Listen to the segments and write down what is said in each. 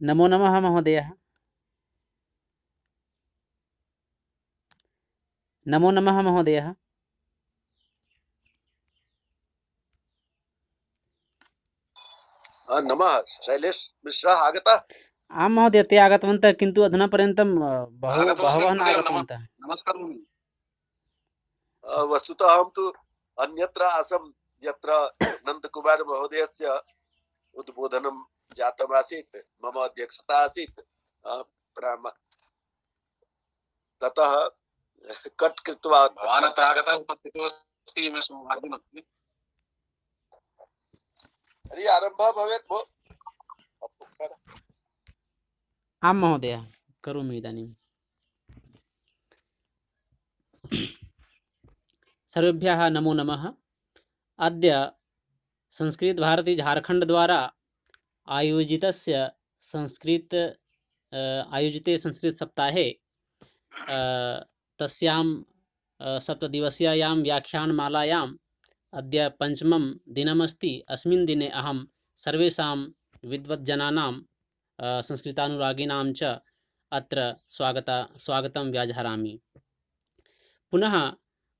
नमो नमः महोदयः। नमो नमः महोदयः। नमः। शैलेश मिश्रा आगता? आं महोदय, ते आगतवन्तः, किन्तु अधुना पर्यन्तं बहवः न आगतवन्तः। नमस्कारः। वस्तुतः अहं तु अन्यत्र आसम्, यत्र नन्दकुमार महोदयस्य उद्बोधनं जातमासीत्, मम अध्यक्षता आसीत्। ततः कट् कृत्वा भवान् अत्र आगतः, उपस्थितो अस्ति, मे सौभाग्यमस्ति। तर्हि आरम्भः भवेत् भो। आं महोदय, करोमि इदानीं। सर्वेभ्यः नमो नमः। अद्य संस्कृतभारती झारखण्ड द्वारा आयोजिते संस्कृतसप्ताहे तस्यां सप्तदिवसीयायां व्याख्यानमालायाम् अद्य पञ्चमं दिनमस्ति। अस्मिन् दिने अहं सर्वेषां विद्वज्जनानां संस्कृतानुरागिणां च अत्र स्वागतं व्याजहरामि। पुनः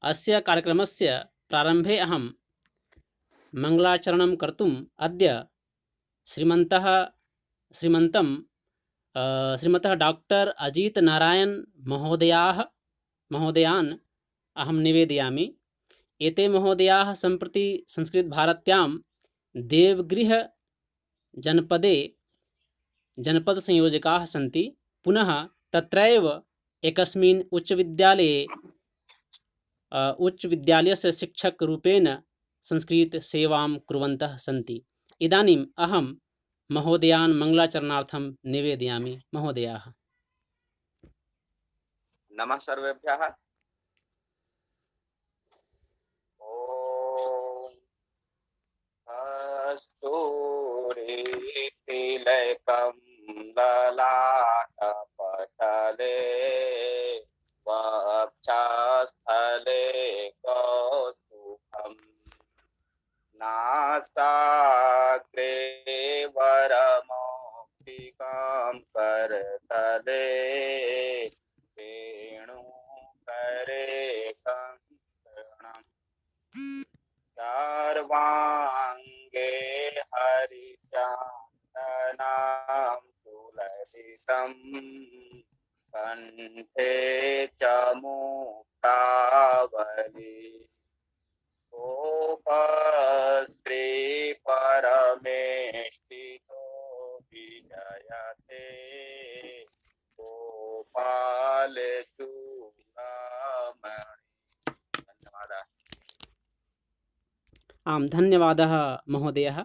अस्य कार्यक्रमस्य प्रारम्भे अहं मङ्गलाचरणं कर्तुम् अद्य श्रीमतः डॉक्टर अजीत नारायण महोदयान् अहं निवेदयामि। एते महोदयाः सम्प्रति संस्कृतभारत्यां देवगृह जनपदसंयोजकाः सन्ति। पुनः तत्रैव एकस्मिन् उच्चविद्यालयस्य शिक्षकरूपेण संस्कृतसेवां कुर्वन्तः सन्ति। इदानीम् अहं महोदयान् मङ्गलाचरणार्थं निवेदयामि। महोदयाः। नमः सर्वेभ्यः। ॐ कस्तूरितिलकं ललाटपटले वक्षस्थले कौस्तुभम् नासाग्रे वरमौक्तिकं करतले वेणुकरे कङ्कणम् सर्वाङ्गे हरिचन्दनं सुललितं कण्ठे च मुक्तावली गोपस्त्री परमेष्ठितो विजयते गोपाल चूडामणि। धन्यवादः। आं धन्यवादः महोदयः।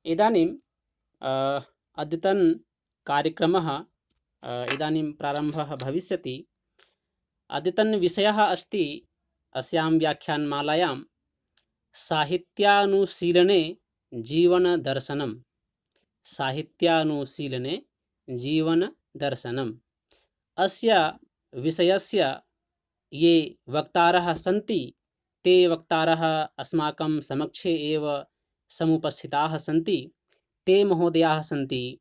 इदानीं अद्यतन कार्यक्रमः इदानीं प्रारम्भः भविष्यति। अद्यतन विषयः अस्ति अस्यां व्याख्यानमालायां साहित्यानुशीलने जीवनदर्शनम्। साहित्यानुशीलने जीवनदर्शनम्। अस्य विषयस्य ये वक्तारः सन्ति ते वक्तारः अस्माकं समक्षे एव समुपस्थिताः सन्ति। ते महोदयाः सन्ति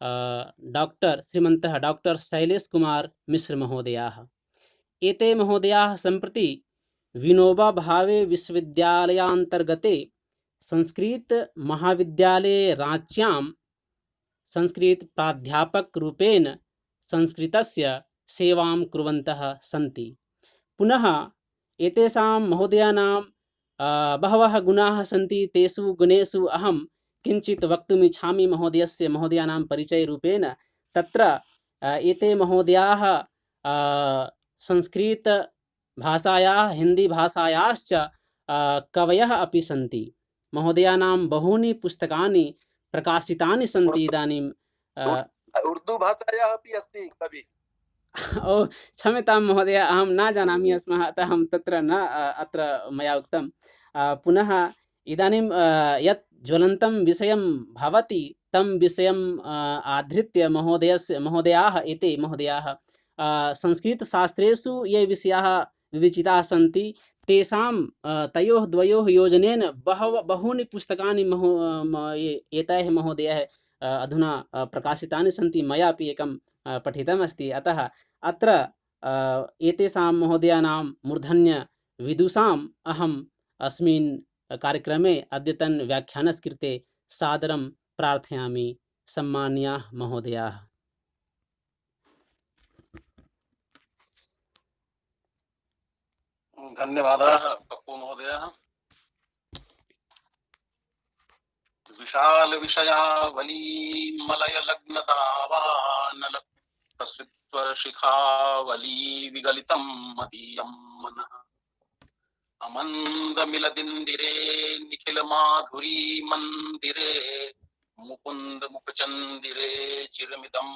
श्रीमन्तः डॉक्टर शैलेश कुमार मिश्र महोदयाः। एते महोदयाः सम्प्रति विनोबा भावे विश्वविद्यालयान्तर्गते संस्कृत महाविद्यालये रांच्यां संस्कृत प्राध्यापकरूपेण संस्कृतस्य सेवां कुर्वन्तः सन्ति। पुनः एतेषां महोदयानां बहवः गुणाः सन्ति। तेषु गुणेषु अहं किञ्चित् वक्तुमिच्छामि महोदयानां परिचयरूपेण। तत्र एते महोदयाः संस्कृतभाषायाः हिन्दीभाषायाश्च कवयः अपि सन्ति। महोदयानां बहूनि पुस्तकानि प्रकाशितानि सन्ति। इदानीं उर्दू भाषायाः अपि अस्ति कवि। ओ क्षम्यतां महोदय, अहं न जानामि स्म, अतः अहं तत्र न अत्र मया उक्तं। पुनः इदानीं यत् ज्वलन्तं विषयं भवति तं विषयम् आधृत्य महोदयाः एते महोदयाः संस्कृतशास्त्रेषु ये विषयाः विवेचिताः सन्ति तेषां तयोः द्वयोः योजनेन बहूनि पुस्तकानि एतैः महोदयैः अधुना प्रकाशितानि सन्ति, मयापि एकं पठितमस्ति। अतः अत्र एतेषां महोदयानां मूर्धन्यविदुषाम् अहम् अस्मिन् कार्यक्रमे अद्यतनव्याख्यानस्य सादरं प्रार्थयामि। सम्मानीयाः महोदयाः। धन्यवादाः पप्पू महोदयः। विशाल विषयावली मलय लग्नतावानल प्रसृत्वर शिखावली विगलितं मदीयं मनः अमन्द मिलदिन्दिरे निखिल माधुरी मंदिरे मुकुंद मुखचंदिरे चिरमिदं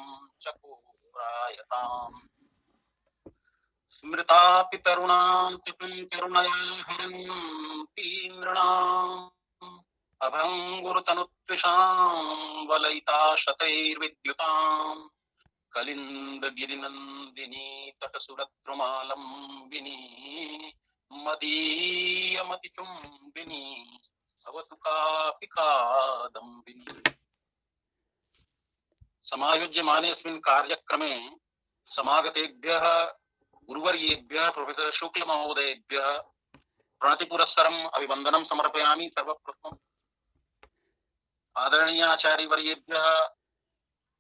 चकोरायताम् स्मृतापि तरुणां तरुणया हरन्ति नृणाम् अभङ्गुरतनुत्विषां वलयिता शतैर्विद्युताम् कलिन्दगिरिनन्दिनी तटसुरद्रुमालम्बिनी मदीयमतिचुम्बिनी भवतु कापि कादम्बिनी। समायोज्यमानेऽस्मिन् कार्यक्रमे समागतेभ्यः गुरुवर्येभ्यः प्रोफेसर शुक्ल महोदयेभ्यः प्रणतिपुरस्सरम् अभिवन्दनं समर्पयामि। सर्वप्रथमम् आदरणीय आचार्यवर्येभ्यः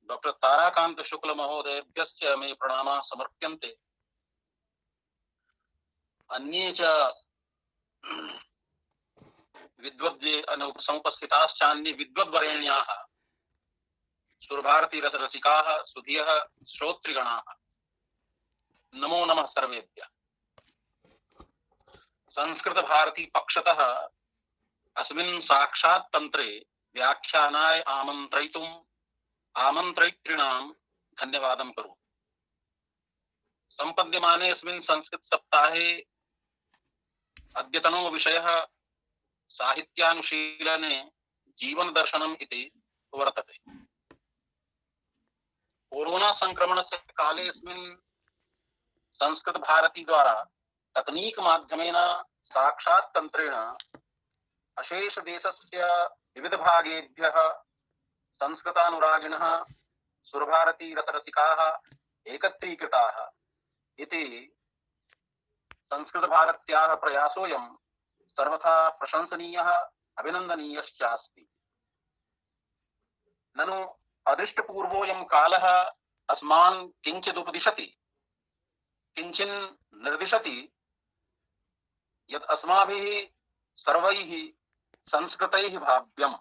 डॉक्टर ताराकांत शुक्ल महोदयेभ्यश्च मे प्रणामाः समर्प्यन्ते। अन्ये च विद्वद्जे समुपस्थिताश्चान्ये विद्वद्वरेण्याः सुरभारतीरसरसिकाः सुधियः श्रोतृगणाः नमो नमः सर्वेभ्यः। संस्कृत भारती पक्षतः अस्मिन् साक्षात् तन्त्रे व्याख्यानाय आमन्त्रितॄणां धन्यवादं करोमि। सम्पद्यमाने अस्मिन् संस्कृत सप्ताहे अद्यतनो विषयः साहित्यानुशीलने जीवन दर्शनम् इति वर्तते। कोरोना संक्रमणस्य काले अस्मिन् संस्कृत भारती द्वारा तकनीक माध्यमेन साक्षात् तन्त्रेण अशेष देशस्य विविध भागेभ्यः संस्कृतानुरागिणः सुरभारती रसरसिकाः एकत्रीकृताः इति संस्कृत भारत्याः प्रयासोऽयं सर्वथा प्रशंसनीयः अभिनन्दनीयश्च अस्ति। ननु अदृष्टपूर्वोऽयं कालः अस्मान् किञ्चिदुपदिशति, किञ्चिन् निर्दिशति यत् अस्माभिः सर्वैः संस्कृतैः भाव्यम्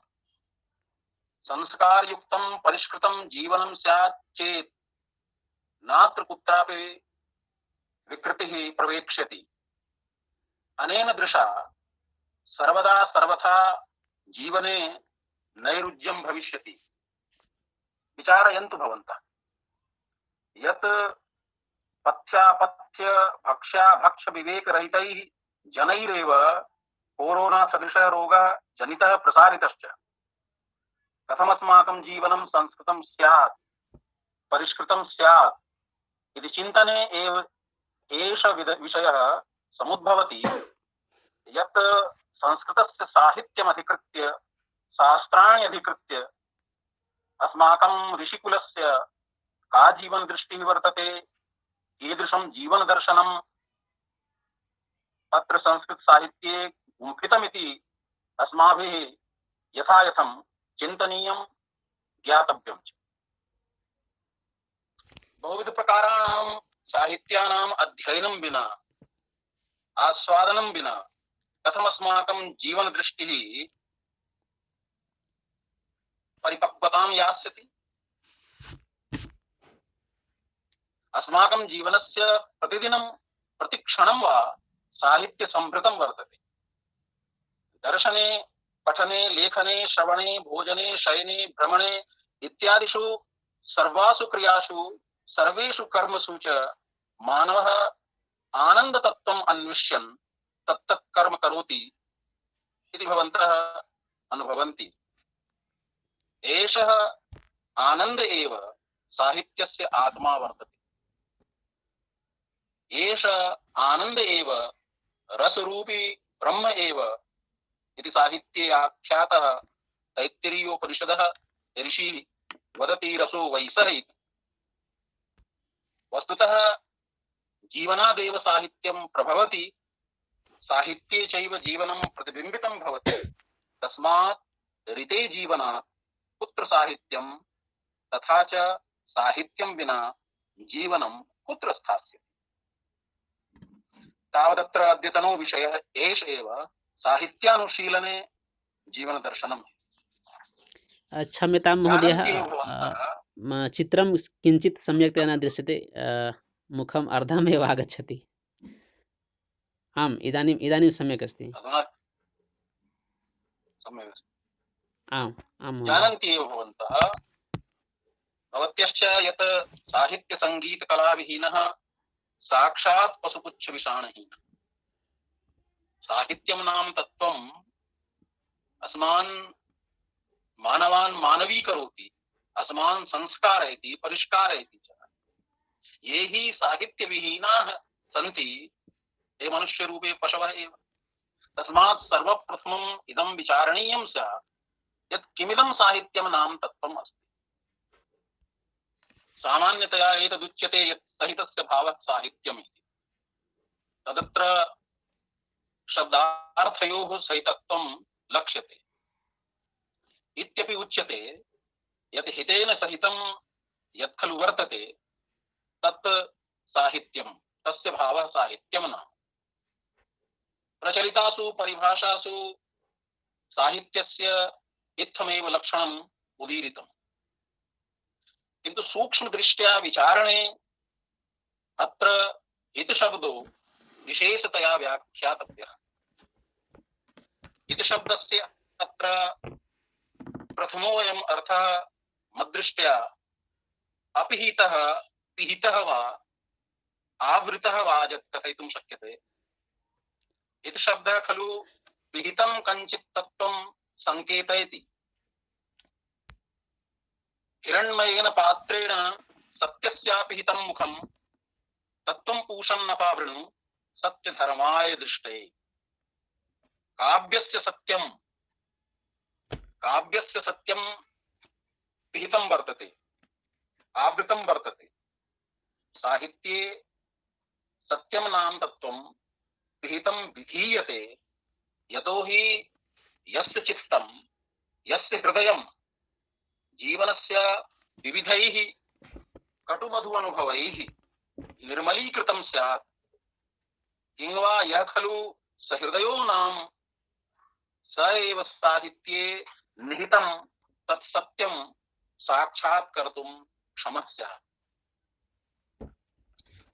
संस्कारयुक्तं परिष्कृतं जीवनं स्यात् चेत् नात्र कुत्रापि विकृतिः प्रवेक्ष्यति। अनेन दृशा सर्वदा सर्वथा जीवने नैरुज्यं भविष्यति। विचारयन्तु भवन्तः यत् पथ्यापथ्य भक्ष्याभक्ष विवेकरहितैः जनैरेव कोरोना सदृशः रोगः जनितः प्रसारितश्च। कथमस्माकं जीवनं संस्कृतं स्यात्, परिष्कृतं स्यात् इति चिन्तने एव एष विषयः समुद्भवति यत् संस्कृतस्य साहित्यमधिकृत्य शास्त्राणि अधिकृत्य अस्माकं ऋषिकुलस्य का जीवनदृष्टिः वर्तते, कीदृशं जीवनदर्शनम् अत्र संस्कृत साहित्ये गुम्फितमिति अस्माभिः यथायथं चिन्तनीयं ज्ञातव्यं च। बहुविध प्रकाराणां साहित्यानाम् अध्ययनं विना, आस्वादनं विना कथमस्माकं जीवनदृष्टिः परिपक्वतां यास्यति। अस्माकं जीवनस्य प्रतिदिनं प्रतिक्षणं वा साहित्य संभृतं वर्तते। दर्शने, पठने, लेखने, श्रवणे, भोजने, शयने, भ्रमणे इत्यादिषु सर्वासु क्रियासु सर्वेषु कर्मसु च मानवः आनन्दतत्त्वम् अन्विष्यन् तत्तत् कर्म करोति इति भवन्तः अनुभवन्ति। एषः आनन्द एव साहित्यस्य आत्मा वर्तते। एष आनन्द एव रसरूपी ब्रह्म एव इति साहित्ये आख्यातः तैत्तिरीयोपनिषदः ऋषिः वदति रसो वैसः इति। वस्तुतः जीवनादेव साहित्यं प्रभवति, साहित्ये चैव जीवनं प्रतिबिम्बितं भवति। तस्मात् ऋते जीवनात् कुत्र साहित्यं, तथा च साहित्यं विना जीवनं कुत्र स्थास्यति। तावदत्र अद्यतनो विषयः एष एव साहित्यानुशीलने जीवनदर्शनम्। क्षम्यतां महोदय, जानन्ति एव भवन्तः। चित्रं किञ्चित् सम्यक्तया न दृश्यते, मुखम् अर्धमेव आगच्छति। आम्, इदानीं सम्यक् अस्ति। अधुना सम्यक् अस्ति। आम् आं महोदय। जानन्ति एव भवन्तः भवत्यश्च यत् साहित्यसङ्गीतकलाविहीनः साक्षात् पशुपुच्छविषाणहीनः। साहित्यं नाम तत्त्वम् अस्मान् मानवान् मानवीकरोति, अस्मान् संस्कारयति, परिष्कारयति च। ये हि साहित्यविहीनाः सन्ति ते मनुष्यरूपे पशवः एव। तस्मात् सर्वप्रथमम् इदं विचारणीयं स्यात् यत् किमिदं साहित्यं नाम तत्त्वम् अस्ति। सामान्यतया एतदुच्यते यत् सहितस्य भावः साहित्यम् इति। तदत्र शब्दार्थयोः सहितत्वं लक्ष्यते। इत्यपि उच्यते यत् हितेन सहितं यत् खलु वर्तते तत् साहित्यं, तस्य भावः साहित्यं नाम। प्रचलितासु परिभाषासु साहित्यस्य इत्थमेव लक्षणम् उदीरितम्। किन्तु सूक्ष्मदृष्ट्या विचारणे अत्र हितशब्दो विशेषतया व्याख्यातव्यः। हितशब्दस्य अत्र प्रथमोऽयम् अर्थः मद्दृष्ट्या अपिहितः, पिहितः वा आवृतः वा कथयितुं शक्यते। हितशब्दः खलु पिहितं कञ्चित् तत्त्वं संकेतयति। हिरण्मयेन पात्रेण सत्यस्यापिहितं मुखं तत्त्वं पूषन्नपावृणु सत्यधर्माय दृष्टये। काव्यस्य सत्यं पिहितं वर्तते, आवृतं वर्तते। साहित्ये सत्यं नाम तत्त्वं पिहितं विधीयते, यतो हि यस्य चित्तं, यस्य हृदयं जीवनस्य विविधैः कटुमधु अनुभवैः निर्मलीकृतं स्यात्, किंवा यः खलु सहृदयो नाम स एव साहित्ये निहितं तत्सत्यं साक्षात् कर्तुं क्षमः स्यात्।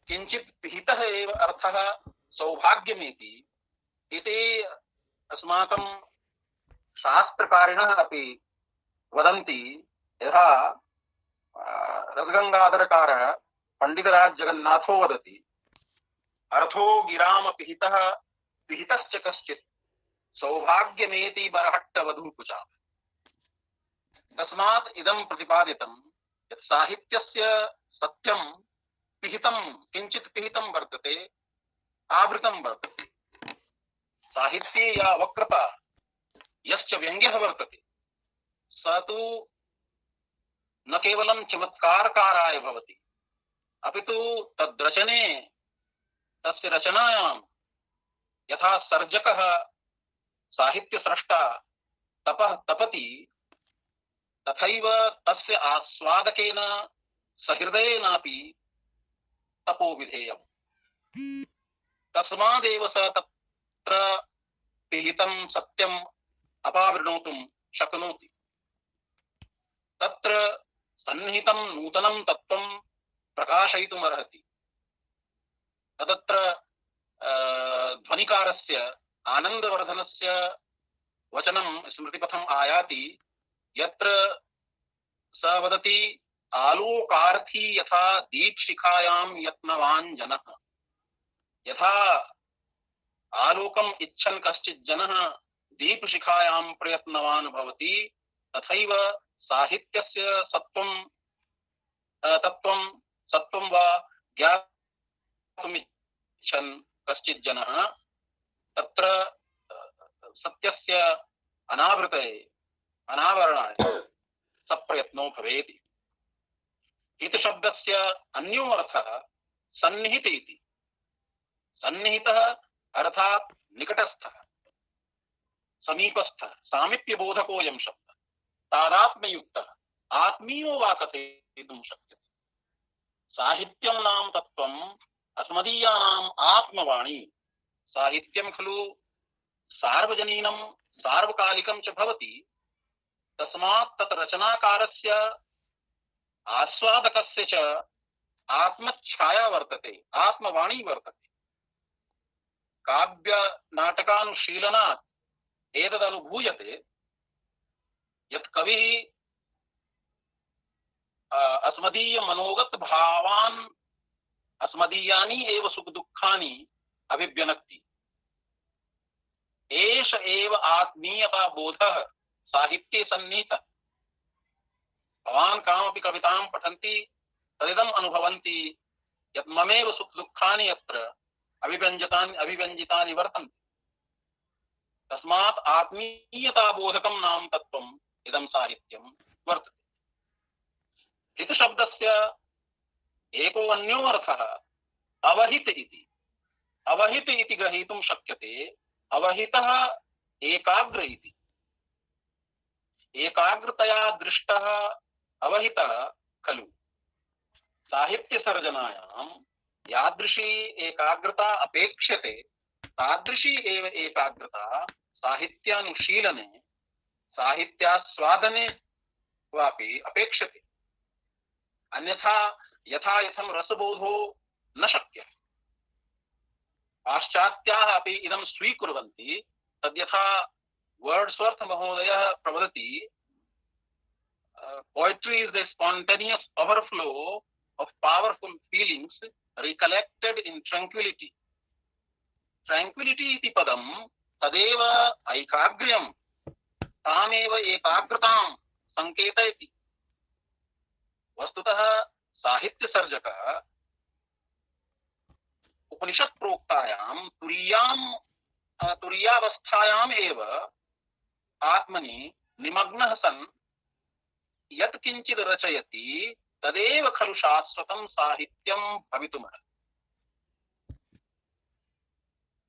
किंचित् पिहितः एव अर्थः सौभाग्यमेति इति अस्माकं शास्त्रकारिणः अपि वदन्ति। यथा रसगंगाधरकारः पंडितराज जगन्नाथो वदति, अर्थो गिराम पिहितः पिहितश्च कश्चित् सौभाग्यमेति बरहट्ट वधूकुचा। तस्मात् इदं प्रतिपादितं यत् साहित्यस्य सत्यं पिहितं, किंचित् पिहितं वर्तते, आवृतं वर्तते। साहित्ये या वक्रता, यश्च व्यङ्ग्यः वर्तते, स तु न केवलं चमत्कारकाराय भवति, अपितु तद्रचने, तस्य रचनायां यथा सर्जकः साहित्यस्रष्टा तपः तपति, तथैव तस्य आस्वादकेन सहृदयेनापि तपो विधेयम्। तस्मादेव स तत्र पिहितं सत्यम् अपावृणोतुं शक्नोति। तत्र सन्निहितं नूतनं तत्त्वं प्रकाशयितुमर्हति। तदत्र ध्वनिकारस्य आनन्दवर्धनस्य वचनं स्मृतिपथम् आयाति, यत्र स वदति, आलोकार्थी यथा दीपशिखायां यत्नवान् जनः। यथा आलोकम् इच्छन् कश्चित् जनः दीपशिखायां प्रयत्नवान् भवति, तथैव साहित्यस्य सत्त्वं वा ज्ञातुमिच्छन् कश्चित् जनः तत्र सत्यस्य अनावरणाय सप्रयत्नो भवेत्। हित शब्दस्य अन्यो अर्थः सन्निहित इति। सन्निहितः अर्थात् निकटस्थः, समीपस्थः, सामीप्यबोधकोऽयं शब्दः, तादात्म्ययुक्तः, आत्मीयो वा कथयितुं शक्यते। साहित्यं नाम तत्त्वम् अस्मदीयानाम् आत्मवाणी। साहित्यं खलु सार्वजनीनं सार्वकालिकं च भवति। तस्मात् तत् रचनाकारस्य आस्वादकस्य च आत्मच्छाया वर्तते, आत्मवाणी वर्तते। काव्य नाटकानुशीलनात् एतदनुभूयते यत् कविः अस्मदीय मनोगत भावान् अस्मदीयानि एव सुख दुःखानि अभिव्यनक्ति। एष एव आत्मीयता बोधः साहित्ये सन्निहितः। भवान् कामपि कवितां पठन्ति तदिदम् अनुभवन्ति यत् ममेव सुख दुःखानि अत्र अभिव्यञ्जितानि वर्तन्ते। तस्मात् आत्मीयता बोधकं नाम तत्त्वम् इदं साहित्यं वर्तते। हित शब्दस्य एको अन्यो अर्थः अवहित इति। अवहित इति ग्रहीतुं शक्यते। अवहितः एकाग्र इति। एकाग्रतया दृष्टः अवहितः खलु। साहित्य सर्जनायां यादृशी एकाग्रता अपेक्ष्यते तादृशी एव एकाग्रता साहित्यानुशीलने साहित्यास्वादने वापि अपेक्ष्यते। अन्यथा यथा यथं रसबोधो न शक्यः। पाश्चात्याः अपि इदं स्वीकुर्वन्ति। तद्यथा वर्ड्सवर्थ महोदयः प्रवदति, poetry is the spontaneous overflow of powerful feelings recollected in tranquility. Tranquility इति पदं तदेव ऐकाग्र्यं तामेव एकाग्रतां संकेतयति। वस्तुतः साहित्य सर्जकः उपनिषत् प्रोक्तायां तुरीयावस्थायाम् एव आत्मनि निमग्नः सन् यत् किञ्चित् रचयति तदेव खलु शाश्वतं साहित्यं भवितुमर्हति।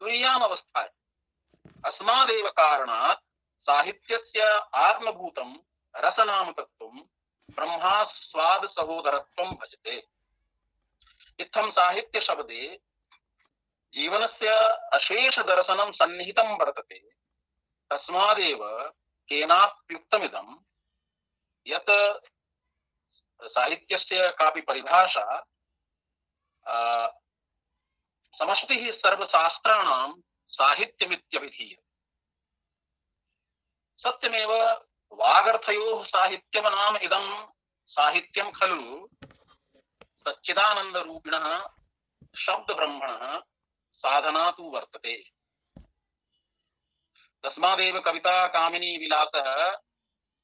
तुरीयाम् अवस्थायाम् अस्मादेव कारणात् साहित्यस्य आत्मभूतं रसनाम तत्त्वं ब्रह्मास्वाद सहोदरत्वं भजते। इत्थं साहित्य शब्दे जीवनस्य अशेष दर्शनं सन्निहितं वर्तते। तस्मादेव केनाप्युक्तमिदं यत् साहित्यस्य कापि परिभाषा समष्टिः सर्वशास्त्राणां साहित्यमित्यभिधीयते। सत्यमेव वागर्थयोः साहित्यं नाम इदं साहित्यं खलु सच्चिदानन्दरूपिणः शब्दब्रह्मणः साधना तु वर्तते। तस्मादेव कविता कामिनी विलासः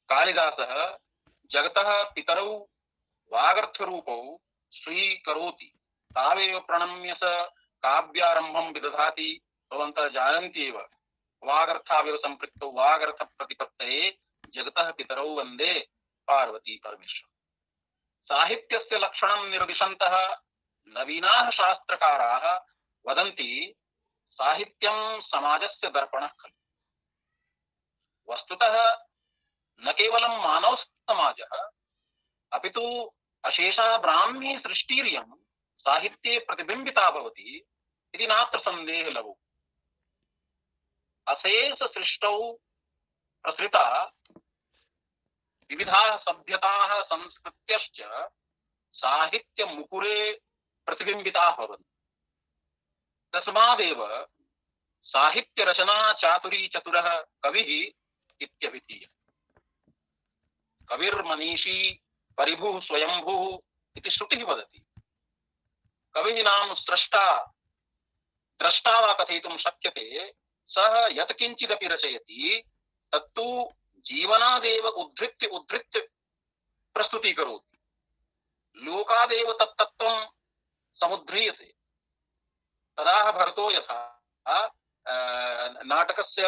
कालिदासः जगतः पितरौ वागर्थरूपौ स्वीकरोति। तावेव प्रणम्य स काव्यारम्भं विदधाति। भवन्तः जानन्ति एव वागर्थावेव सम्पृक्तौ वागर्थ प्रतिपत्तये जगतः पितरौ वन्दे पार्वती परमेश्वर। साहित्यस्य लक्षणं निर्दिशन्तः नवीनाः शास्त्रकाराः वदन्ति साहित्यं समाजस्य दर्पणः खलु। वस्तुतः न केवलं मानव समाजः अपितु अशेषा ब्राह्मी सृष्टिरियं साहित्ये प्रतिबिम्बिता भवति इति नात्र सन्देहः लघु। अशेष सृष्टौ प्रसृता विविधाः सभ्यताः संस्कृत्यश्च साहित्य मुकुरे प्रतिबिम्बिताः भवन्ति। तस्मादेव साहित्य रचना चातुरी चतुरः कविः इत्यभिधीयते। कविर्मनीषी परिभुः स्वयंभुः इति श्रुतिः वदति। कविः नाम स्रष्टा द्रष्टा वा कथयितुं शक्यते। सः यत् किञ्चिदपि रचयति तत्तु जीवनादेव उद्धृत्य प्रस्तुतीकरोति। लोकादेव तत्तत्त्वं समुद्ध्रियते। तदाह भरतो यथा नाटकस्य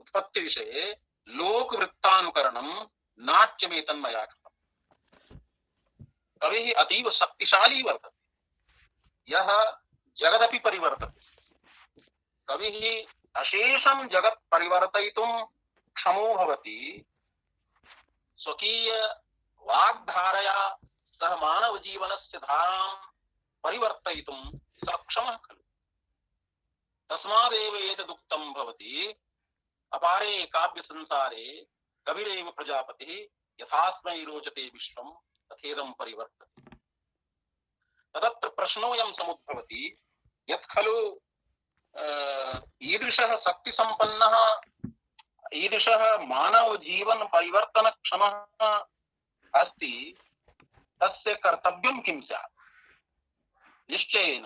उत्पत्ति विषये लोकवृत्तानुकरणं नाट्यमे तन्मया कृतम्। कविः अतीव शक्तिशाली वर्तते, यः जगदपि परिवर्तते। कविः अशेषं जगत् परिवर्तयितुं क्षमो भवति। स्वकीय वाग्धारया सह मानव जीवनस्य धारां परिवर्तयितुं सक्षमः खलु। तस्मादेव एतदुक्तं भवति, अपारे काव्य संसारे कविरेव प्रजापतिः, यथास्मै रोचते विश्वं तथेदं परिवर्तते। तदत्र प्रश्नोऽयं समुद्भवति, यत् खलु ईदृशः शक्तिसम्पन्नः, ईदृशः मानव जीवन परिवर्तन क्षमः अस्ति, तस्य कर्तव्यं किं स्यात्? निश्चयेन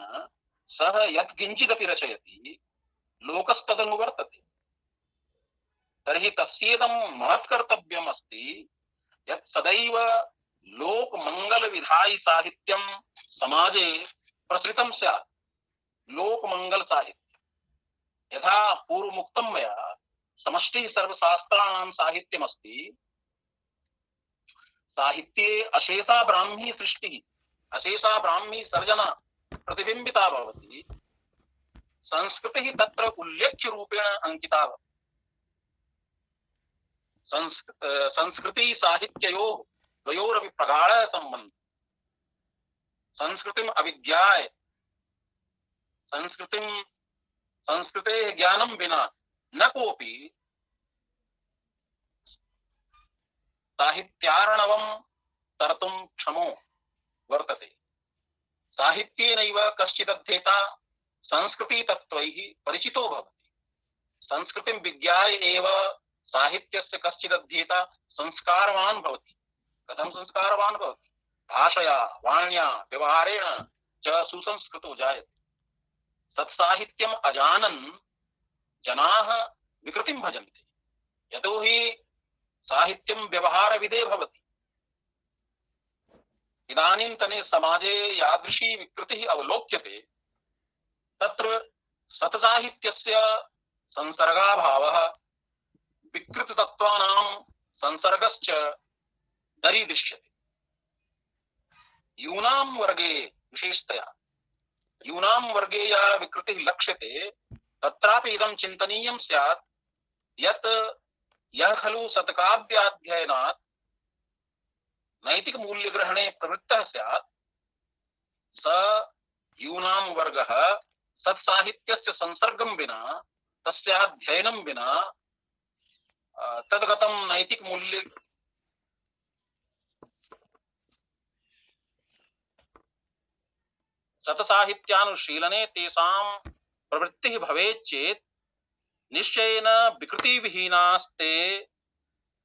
सः यत् किञ्चिदपि रचयति लोकस्तदनुवर्तते। तर्हि तस्येदं महत्कर्तव्यम् अस्ति यत् सदैव लोकमङ्गलविधायि साहित्यं समाजे प्रसृतं स्यात्। लोकमङ्गल साहित्यं यथा पूर्वमुक्तं मया समष्टिः सर्वशास्त्राणां साहित्यमस्ति। साहित्ये अशेषा ब्राह्मी सृष्टिः, अशेषा ब्राह्मी सर्जना प्रतिबिम्बिता भवति। संस्कृतिः तत्र उल्लेख्य रूपेण अंकिता भवति। संस्कृति साहित्ययोः द्वयोरपि प्रगाढः सम्बन्धः। संस्कृतिम् अविज्ञाय, संस्कृतेः ज्ञानं विना न कोऽपि साहित्यार्णवं कर्तुं क्षमो वर्तते। साहित्येनैव कश्चिदध्येता संस्कृतितत्त्वैः परिचितो भवति। संस्कृतिं विज्ञाय एव साहित्यस्य कश्चिदध्येता संस्कारवान् भवति। कथं संस्कारवान् भवति? भाषया, वाण्या, व्यवहारेण च सुसंस्कृतो जायते। तत्साहित्यम् अजानन् जनाः विकृतिं भजन्ते, यतोहि साहित्यं व्यवहारविदे भवति। इदानीन्तने समाजे यादृशी विकृतिः अवलोक्यते, तत्र सत्साहित्यस्य संसर्गाभावः, विकृततत्त्वानां संसर्गश्च दरीदृश्यते। यूनां वर्गे, विशेषतया यूनां वर्गे या विकृतिः लक्ष्यते, तत्रापि इदं चिन्तनीयं स्यात् यत् यः खलु सत्काव्याध्ययनात् नैतिक मूल्यग्रहणे प्रवृत्तः स्यात्, स यूनां वर्गः सत्साहित्यस्य संसर्गं विना, तस्याध्ययनं विना तद्गतं नैतिक मूल्य सत्साहित्यानुशीलने तेषां प्रवृत्तिः भवेत् चेत् निश्चयेन विकृतिविहीनास्ते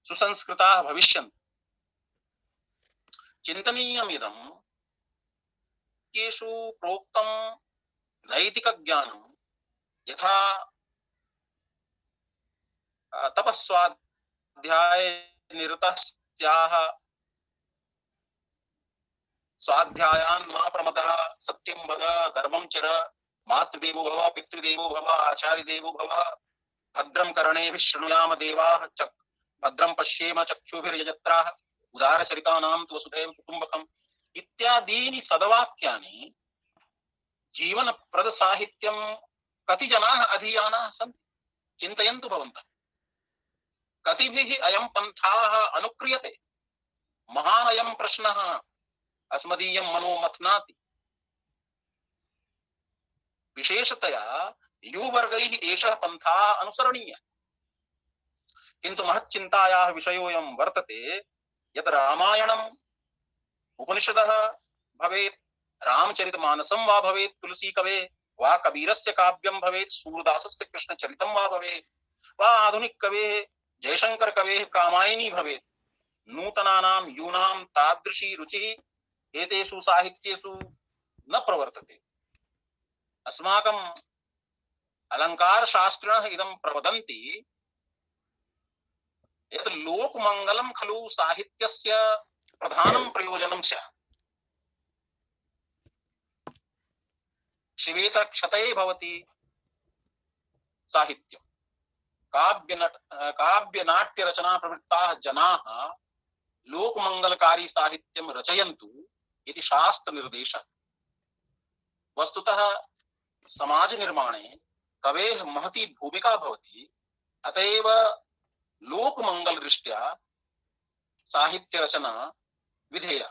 सुसंस्कृताः भविष्यन्ति। चिन्तनीयमिदं येषु प्रोक्तं नैतिकज्ञानं यथा तपस्वाध्याये निरतस्याः स्वाध्यायान् मा प्रमदः, सत्यं वद, धर्मं चर, मातृदेवो भव, पितृदेवो भव, आचार्यदेवो भव, भद्रं कर्णेभिः शृणुयाम देवाः, भद्रं पश्येम चक्षुभिर्यजत्राः, उदारचरितानां तु वसुधैव कुटुम्बकम् इत्यादीनि सद्वाक्यानि जीवनप्रद साहित्यं कति जनाः अधीयानाः सन्ति? चिन्तयन्तु भवन्तः। कतिभिः अयं पन्थाः अनुक्रियते? महान् अयं प्रश्नः अस्मदीयं मनो मथनाति। विशेषतया युवर्गैः एषः पन्थाः अनुसरणीयः। किन्तु महच्चिन्तायाः विषयोऽयं वर्तते यत् रामायणम् उपनिषदः भवेत्, रामचरितमानसं वा भवेत् तुलसीकवे, वा कबीरस्य काव्यं भवेत्, सूरदासस्य कृष्णचरितं वा भवेत्, वा आधुनिक कवेः जयशंकर कवेः कामायनी भवेत्, नूतनानां यूनां तादृशी रुचिः एतेषु साहित्येषु न प्रवर्तते। अस्माकं अलंकारशास्त्रिणः इदं प्रवदन्ति यत् लोकमङ्गलं खलु साहित्यस्य प्रधानं प्रयोजनं स्यात्। शिवेत क्षतये भवति साहित्यं। काव्यनाट्यरचना प्रवृत्ताः जनाः लोकमंगलकारी साहित्यं रचयन्तु इति शास्त्र निर्देशः। वस्तुतः समाज निर्माणे कवेः महती भूमिका भवति। अतएव लोकमंगल दृष्ट्या साहित्य रचना विधेया।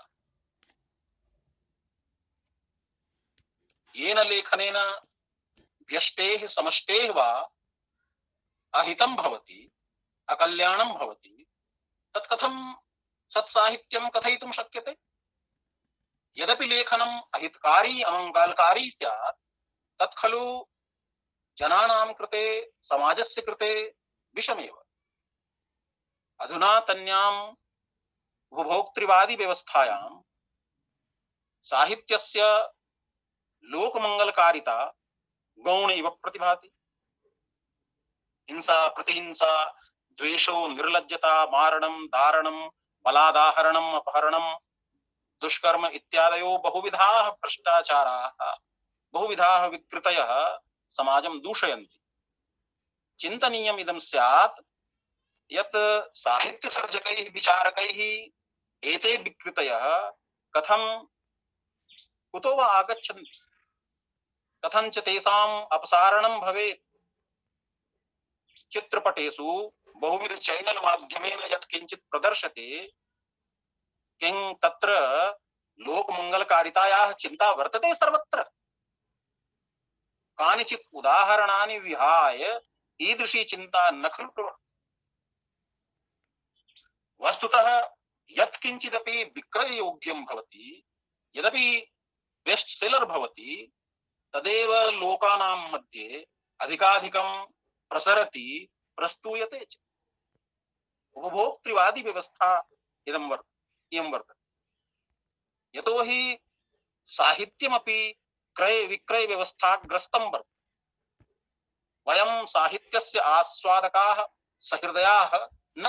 येन लेखनेन व्यष्टेः समष्टेः वा अहितं भवति, अकल्याणं भवति, तत्कथं सत्साहित्यं कथयितुं शक्यते? यद्यपि लेखनम् अहितकारी अमङ्गलकारी स्यात्, तत् खलु जनानां कृते, समाजस्य कृते विषमेव। अधुनातन्याम् उपभोक्तृवादी व्यवस्थायां साहित्यस्य लोकमंगलकारिता गौण इव प्रतिभाति। हिंसा, प्रतिहिंसा, द्वेषो, निर्लज्जता, मारणं, दारणं, बलादाहरणं, अपहरणं, दुष्कर्म इत्यादयो बहुविधाः भ्रष्टाचाराः, बहुविधाः विकृतयः समाजं दूषयन्ति। चिन्तनीयम् इदं स्यात् यत् साहित्यसर्जकैः विचारकैः एते विकृतयः कथं कुतो वा आगच्छन्ति, कथञ्च तेषाम् अपसारणं भवेत्। चित्रपटेषु बहुविध चैनल माध्यमेन यत् किञ्चित् प्रदर्श्यते, किं तत्र लोकमंगलकारितायाः चिन्ता वर्तते सर्वत्र? कानिचित् उदाहरणानि विहाय ईदृशी चिन्ता न खलु प्रवर्तते। वस्तुतः यत् किञ्चिदपि विक्रययोग्यं भवति, यदपि बेस्ट सेलर भवति, तदेव लोकानां मध्ये अधिकाधिकं प्रसरति, प्रस्तूयते च। उपभोक्तृवादी व्यवस्था इयं वर्तते। यतो हि साहित्यमपि क्रय विक्रय व्यवस्था ग्रस्तं वर्तते। वयं साहित्यस्य आस्वादकाः सहृदयाः न।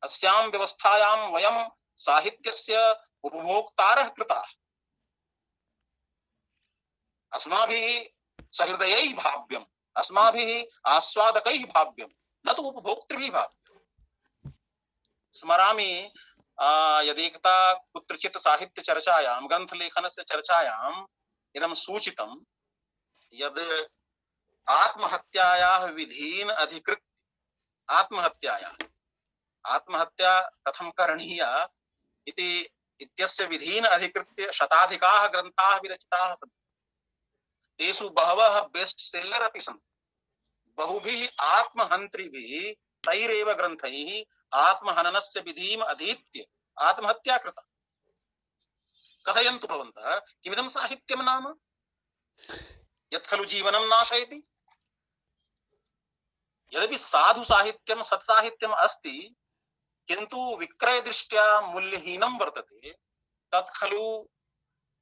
अस्यां व्यवस्थायां वयं साहित्यस्य उपभोक्तारः कृताः। अस्माभिः सहृदयैः भाव्यम्, अस्माभिः आस्वादकैः भाव्यम्, न तु उपभोक्तृभिः भाव्यम्। स्मरामि यदेकदा कुत्रचित् साहित्य चर्चायां, ग्रन्थलेखनस्य चर्चायाम् इदं सूचितं यद् आत्महत्यायाः विधीन् अधिकृत्य आत्महत्या कथं करणीया इति इत्यस्य विधीन् अधिकृत्य शताधिकाः ग्रन्थाः विरचिताः सन्ति। तेषु बहवः बेस्ट सेलर अपि सन्ति। बहुभिः आत्महन्त्रिभिः तैरेव ग्रन्थैः आत्महननस्य विधिम् अधीत्य आत्महत्या कृता। कथयन्तु भवन्तः, किमिदं साहित्यं नाम? यत् खलु जीवनं नाशयति। यद्यपि साधु साहित्यं सत्साहित्यम् अस्ति, किन्तु विक्रय दृष्ट्या मूल्यहीनं वर्तते। तत् खलु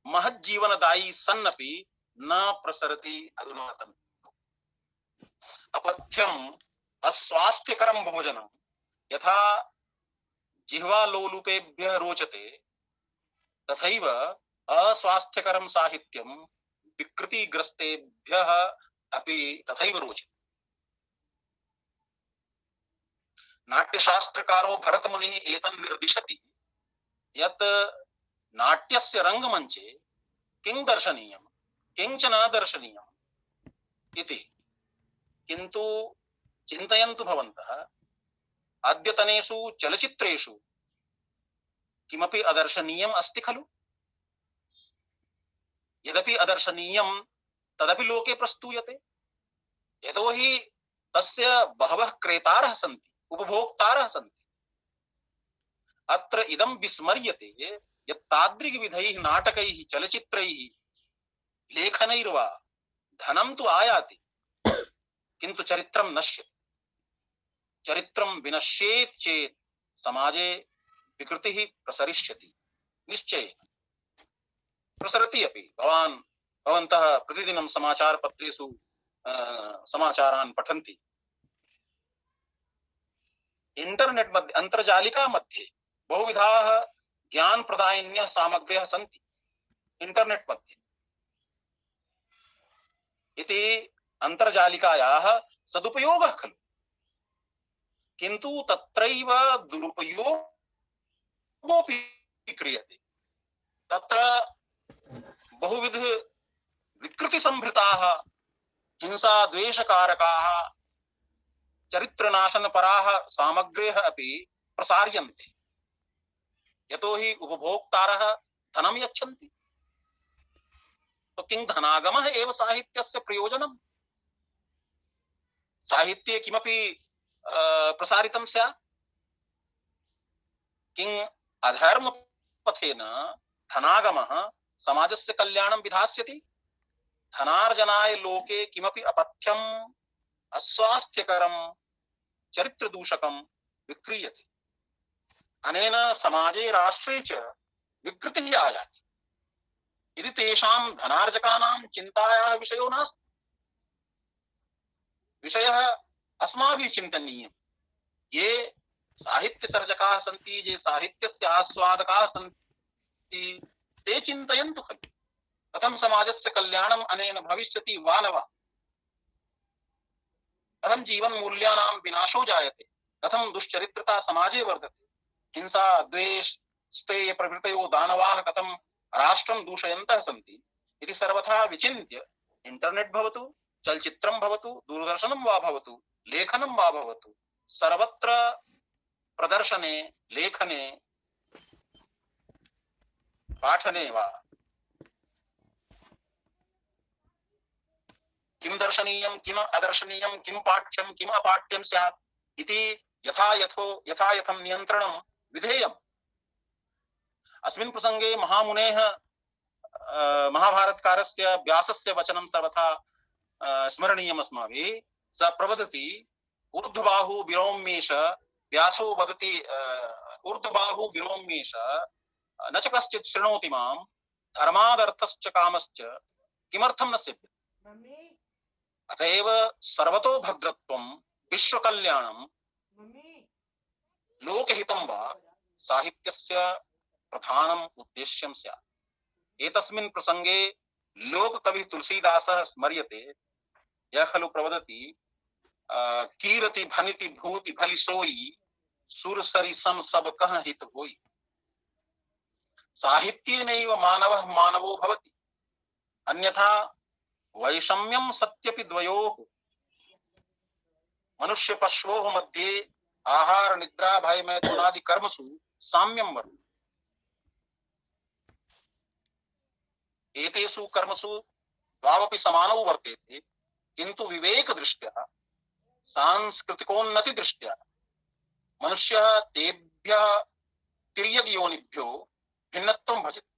महज्जीवनदायी सन्नपि न प्रसरति अधुनातन। अपथ्यम् अस्वास्थ्यकरं भोजनं यथा जिह्वालोलुपेभ्यः रोचते, तथैव अस्वास्थ्यकरं साहित्यं विकृतिग्रस्तेभ्यः अपि तथैव रोचते। नाट्यशास्त्रकारो भरतमुनिः एतन् निर्दिशति यत् नाट्यस्य रंगमञ्चे किं दर्शनीयं, किञ्च न दर्शनीयम् इति। किन्तु चिन्तयन्तु भवन्तः, अद्यतनेषु चलचित्रेषु किमपि अदर्शनीयम् अस्ति खलु? यदपि अदर्शनीयं तदपि लोके प्रस्तूयते। यतो हि तस्य बहवः क्रेतारः सन्ति, उपभोक्तारः सन्ति। अत्र इदं विस्मर्यते यत् तादृगविधैः नाटकैः, चलचित्रैः, लेखनैर्वा धनं तु आयाति, किन्तु चरित्रं नश्यति। चरित्रं विनश्येत् चेत् समाजे विकृतिः प्रसरिष्यति, निश्चयेन प्रसरति अपि। भवन्तः प्रतिदिनं समाचारपत्रेषु समाचारान् पठन्ति। इंटरनेट मध्ये, अंतर्जालिका मध्ये बहुविधाः ज्ञानप्रदायिन्यः सामग्र्यः सन्ति इंटरनेट मध्ये। इति अंतर्जालिकायाः सदुपयोगः खलु, किन्तु तत्रैव दुरुपयोग कर्मोऽपि क्रियते तत्र बहुविध विकृतिसंभृताः हिंसा द्वेषकारकाः चरित्रनाशनपराः सामग्र्यः अपि प्रसार्यन्ते यतो हि उपभोक्तारः धनं यच्छन्ति तो किं धनागमः एव साहित्यस्य प्रयोजनम् साहित्ये किमपि प्रसारितं स्यात् किं अधर्म पथेन धनागमः समाजस्य कल्याणं विधास्यति धनार्जनाय लोके किमपि अपथ्यम् अस्वास्थ्यकरं चरित्रदूषकं विक्रीयते अनेन समाजे राष्ट्रे च विकृतिः आयाति यदि तेषां धनार्जकानां चिन्तायाः विषयो नास्ति विषयः अस्माभिः चिन्तनीयः ये साहित्यसर्जकाः सन्ति ये साहित्यस्य आस्वादकाः सन्ति ते चिन्तयन्तु खलु कथं समाजस्य कल्याणम् अनेन भविष्यति वा न वा कथं जीवनमूल्यानां विनाशो जायते कथं दुश्चरित्रता समाजे वर्धते हिंसा द्वेष स्तेय प्रभृतयो दानवाः कथं राष्ट्रं दूषयन्तः सन्ति इति सर्वथा विचिन्त्य इंटरनेट भवतु चलचित्रं भवतु दूरदर्शनं वा भवतु लेखनं वा भवतु सर्वत्र प्रदर्शने लेखने पाठने वा किं दर्शनीयं किम अदर्शनीयं किं पाठ्यं किम अपाठ्यं स्यात् इति यथा यथं नियन्त्रणं विधेयम् अस्मिन् प्रसंगे महामुनेः महाभारतकारस्य व्यासस्य वचनं सर्वथा स्मरणीयम् अस्माभिः स प्रवदति ऊर्ध्वबाहु विरोम्येष व्यासो वदति ऊर्ध्वबाहु विरोम्येष न च कश्चित् शृणोति मां धर्मादर्थश्च कामश्च किमर्थं न सेव्यते अतएव सर्वतो भद्रत्वं विश्वकल्याणं लोकहितं वा साहित्यस्य प्रधानम् उद्देश्यं स्यात् एतस्मिन् प्रसंगे लोककविः तुलसीदासः स्मर्यते यः खलु प्रवदति कीरति भनिति भूति भलि सोई सुरसरि सम सब कह हित होई साहित्येनैव मानवः मानवो भवति अन्यथा वैषम्यं सत्यपि द्वयोः मनुष्य पशवोः मध्ये आहार निद्रा भय मैथुनादि कर्मसु साम्यं वर्तते एतेषु कर्मसु द्वावपि समानौ वर्तेते किन्तु विवेक दृष्ट्या सांस्कृतिकोन्नति दृष्ट्या मनुष्यः तेभ्यः तिर्यक् योनिभ्यो भिन्नत्वं भजते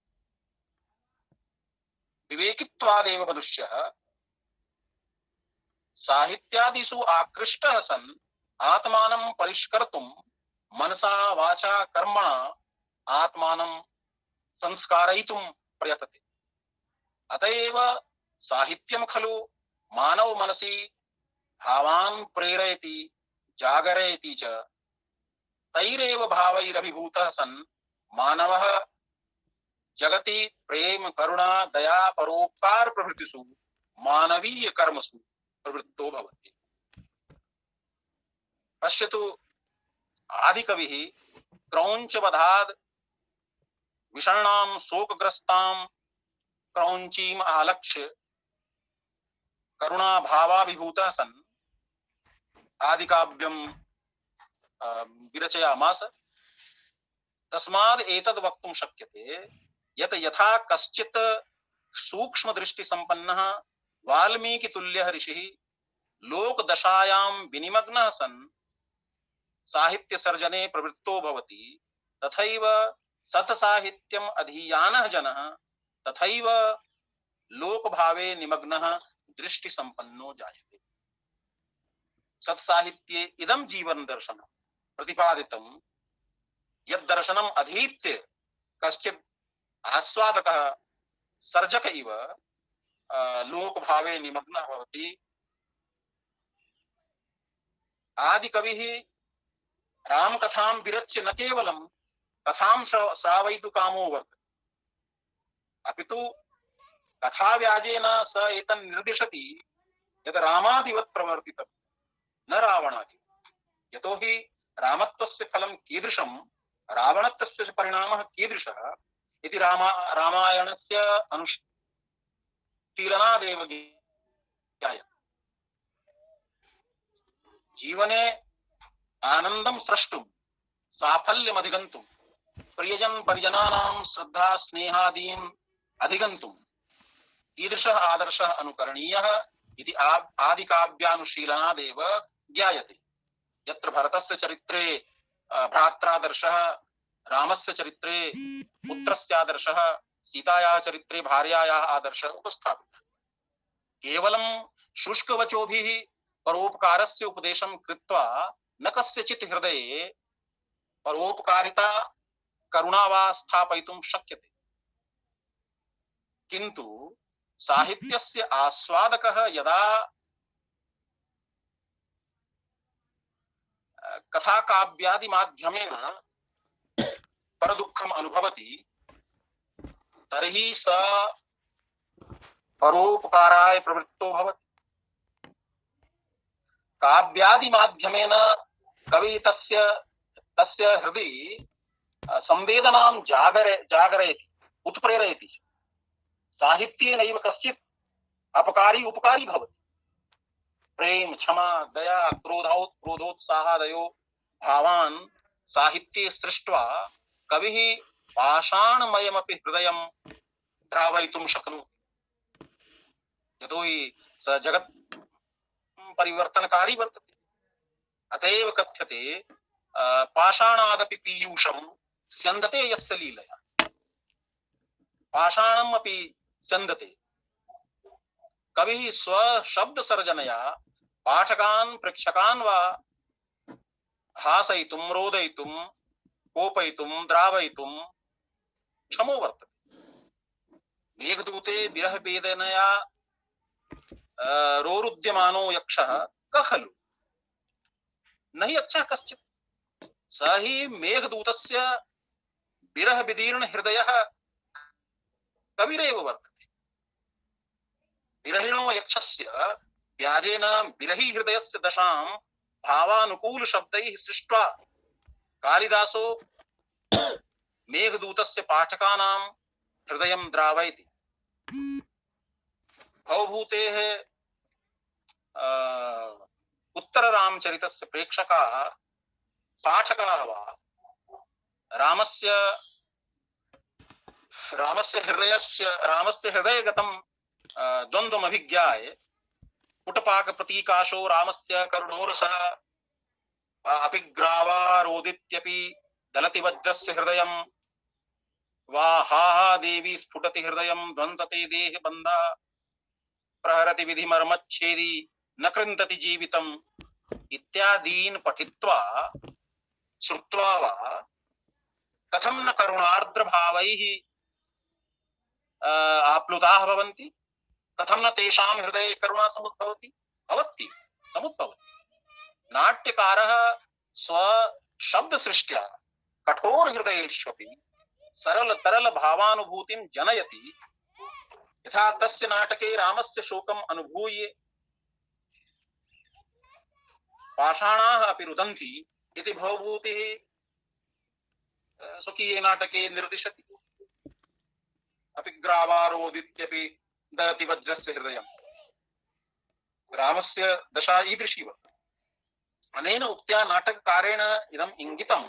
विवेकित्वादेव मनुष्यः साहित्यादिषु आकृष्टः सन् आत्मानं परिष्कर्तुं मनसा वाचा कर्मणा आत्मानं संस्कारयितुं प्रयतते अतएव साहित्यं खलु मानव मनसि भावान् प्रेरयति जागरयति च तैरेव भावैरभिभूतः सन् मानवः जगति प्रेम करुणा दया परोपकार प्रभृतिषु मानवीय कर्मसु प्रवृत्तो भवति पश्यतु आदिकविः क्रौञ्चवधाद् विषण्णां शोकग्रस्तां क्रौञ्चीम् आलक्ष्य करुणा भावाभिभूतः सन् आदिकाव्यं विरचयामास तस्माद् एतद् वक्तुं शक्यते यत् यथा कश्चित् सूक्ष्म दृष्टि संपन्नः वाल्मीकि तुल्यः ऋषिः लोकदशायां विनिमग्नः सन् साहित्य सर्जने प्रवृत्तो भवति तथैव सत्साहित्यम् अधीयानः जनः तथैव लोकभावे निमग्नः दृष्टि संपन्नो जायते सत्साहित्ये इदं जीवन दर्शनं प्रतिपादितं यद् दर्शनम् अधीत्य कश्चित् आस्वादकः सर्जक इव लोकभावे निमग्नः भवति आदिकविः रामकथां विरच्य न केवलं कथां श्रावयितुकामो वर्तते अपितु कथाव्याजेन स एतन् निर्दिशति यत् रामादिवत् प्रवर्तितं न रावणादिवत् यतो हि रामत्वस्य फलं कीदृशं रावणत्वस्य परिणामः कीदृशः इति रामायणस्य अनुशीलनादेव ज्ञायते। जीवने आनन्दं स्रष्टुं साफल्यमधिगन्तुं प्रियजन परिजनानां श्रद्धा स्नेहादीन् अधिगन्तुं कीदृशः आदर्शः अनुकरणीयः इति आदिकाव्यानुशीलनादेव ज्ञायते। यत्र भरतस्य चरित्रे भ्रात्रादर्शः, रामस्य चरित्रे पुत्रस्यादर्शः, सीतायाः चरित्रे भार्यायाः आदर्शः उपस्थापितः। केवलं शुष्कवचोभिः परोपकारस्य उपदेशं कृत्वा न कस्यचित् हृदये परोपकारिता करुणा वा स्थापयितुं शक्यते। किन्तु साहित्यस्य आस्वादकः यदा कथाकाव्यादि माध्यमेन परदुःखम् अनुभवति तर्हि स परोपकाराय प्रवृत्तो भवति। काव्यादि माध्यमेन कवि तस्य हृदि संवेदनां जागरयति, उत्प्रेरयति। साहित्येनैव कश्चित् अपकारी उपकारी भवति। प्रेम, क्षमा, दया, क्रोधोत्साहादयो भावान् साहित्ये सृष्ट्वा कविः पाषाणमयमपि हृदयं द्रावयितुं शक्नोति। यतोहि स जगत् परिवर्तनकारी वर्तते। अतएव कथ्यते पाषाणादपि पीयूषं स्यन्दते यस्य लीलया। पाषाणम् अपि स्यन्दते। कविः स्वशब्दसर्जनया पाठकान् प्रेक्षकान् वा हासयितुं, रोदयितुं, कोपयितुं, द्रावयितुं क्षमो वर्तते। मेघदूते विरहवेदनया रोरुद्यमानो यक्षः कः खलु? न हि यक्षः कश्चित्, स हि मेघदूतस्य विरहविदीर्ण हृदयः कविरेव वर्तते। विरहिणो यक्षस्य व्याजेन विरही हृदयस्य दशां भावानुकूल शब्दैः सृष्ट्वा कालिदासो मेघदूतस्य पाठकानां हृदयं द्रावयति। भवभूतेः उत्तररामचरितस्य प्रेक्षकाः, पाठकाः वा रामस्य हृदयगतं द्वन्द्वमभिज्ञाय पुटपाकप्रतीकाशो रामस्य करुणोरसः अपिग्रावारोदित्यपि दलति वज्रस्य हृदयं वा हा हा देवी स्फुटति हृदयं ध्वंसते देहबन्धः प्रहरति विधिमर्मच्छेदी न कृन्तति जीवितम् इत्यादीन् पठित्वा श्रुत्वा वा कथं न करुणार्द्रभावैः आप्लुताः भवन्ति, कथं न तेषां हृदये करुणा समुद्भवति? समुद्भवति। नाट्यकारः स्वशब्दसृष्ट्या कठोरहृदयेष्वपि सरल भावानुभूतिं जनयति। यथा तस्य नाटके रामस्य शोकम् अनुभूय पाषाणाः अपि रुदन्ति इति भवभूतिः स्वकीये नाटके निर्दिशति। अपिग्रावारोदित्यपि दलति वज्रस्य हृदयं। रामस्य दशा ईदृशी वर्तते। अनेन उक्त्या नाटककारेण इदम् इंगितं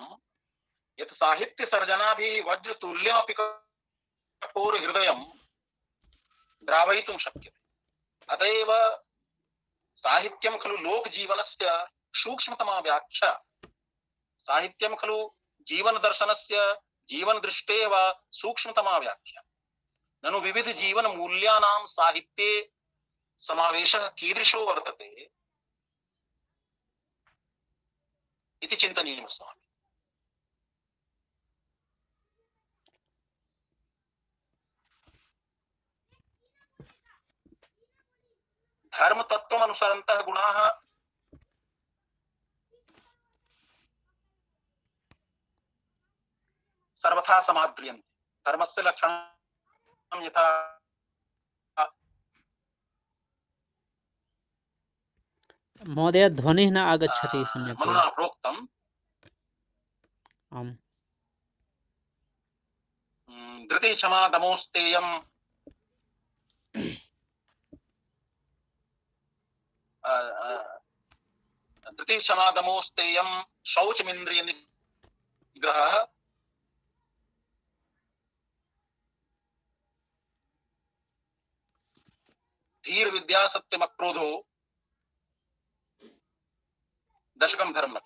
यत् साहित्यसर्जनाभिः वज्रतुल्यमपि कठोरहृदयं द्रावयितुं शक्यते। अतएव साहित्यं खलु लोकजीवनस्य सूक्ष्मतमा व्याख्या। साहित्यं खलु जीवनदर्शनस्य, जीवनदृष्टेः वा सूक्ष्मतमा व्याख्या। ननु विविध जीवन मूल्यानां साहित्ये समावेशः कीदृशो वर्तते इति चिन्तनीयम् अस्माभिः। धर्म तत्त्वम् अनुसरन्तः गुणाः सर्वथा समाद्रियन्ते। धर्मस्य लक्षणं यथा महोदय ध्वनिः न आगच्छति सम्यक्। मनुना प्रोक्तम्। आम्। धृति क्षमा दमोस्तेयम् धृति क्षमा दमोस्तेयम् शौचमिन्द्रिय निग्रहः धीर विद्या सत्यम क्रोधो दशकम धर्म।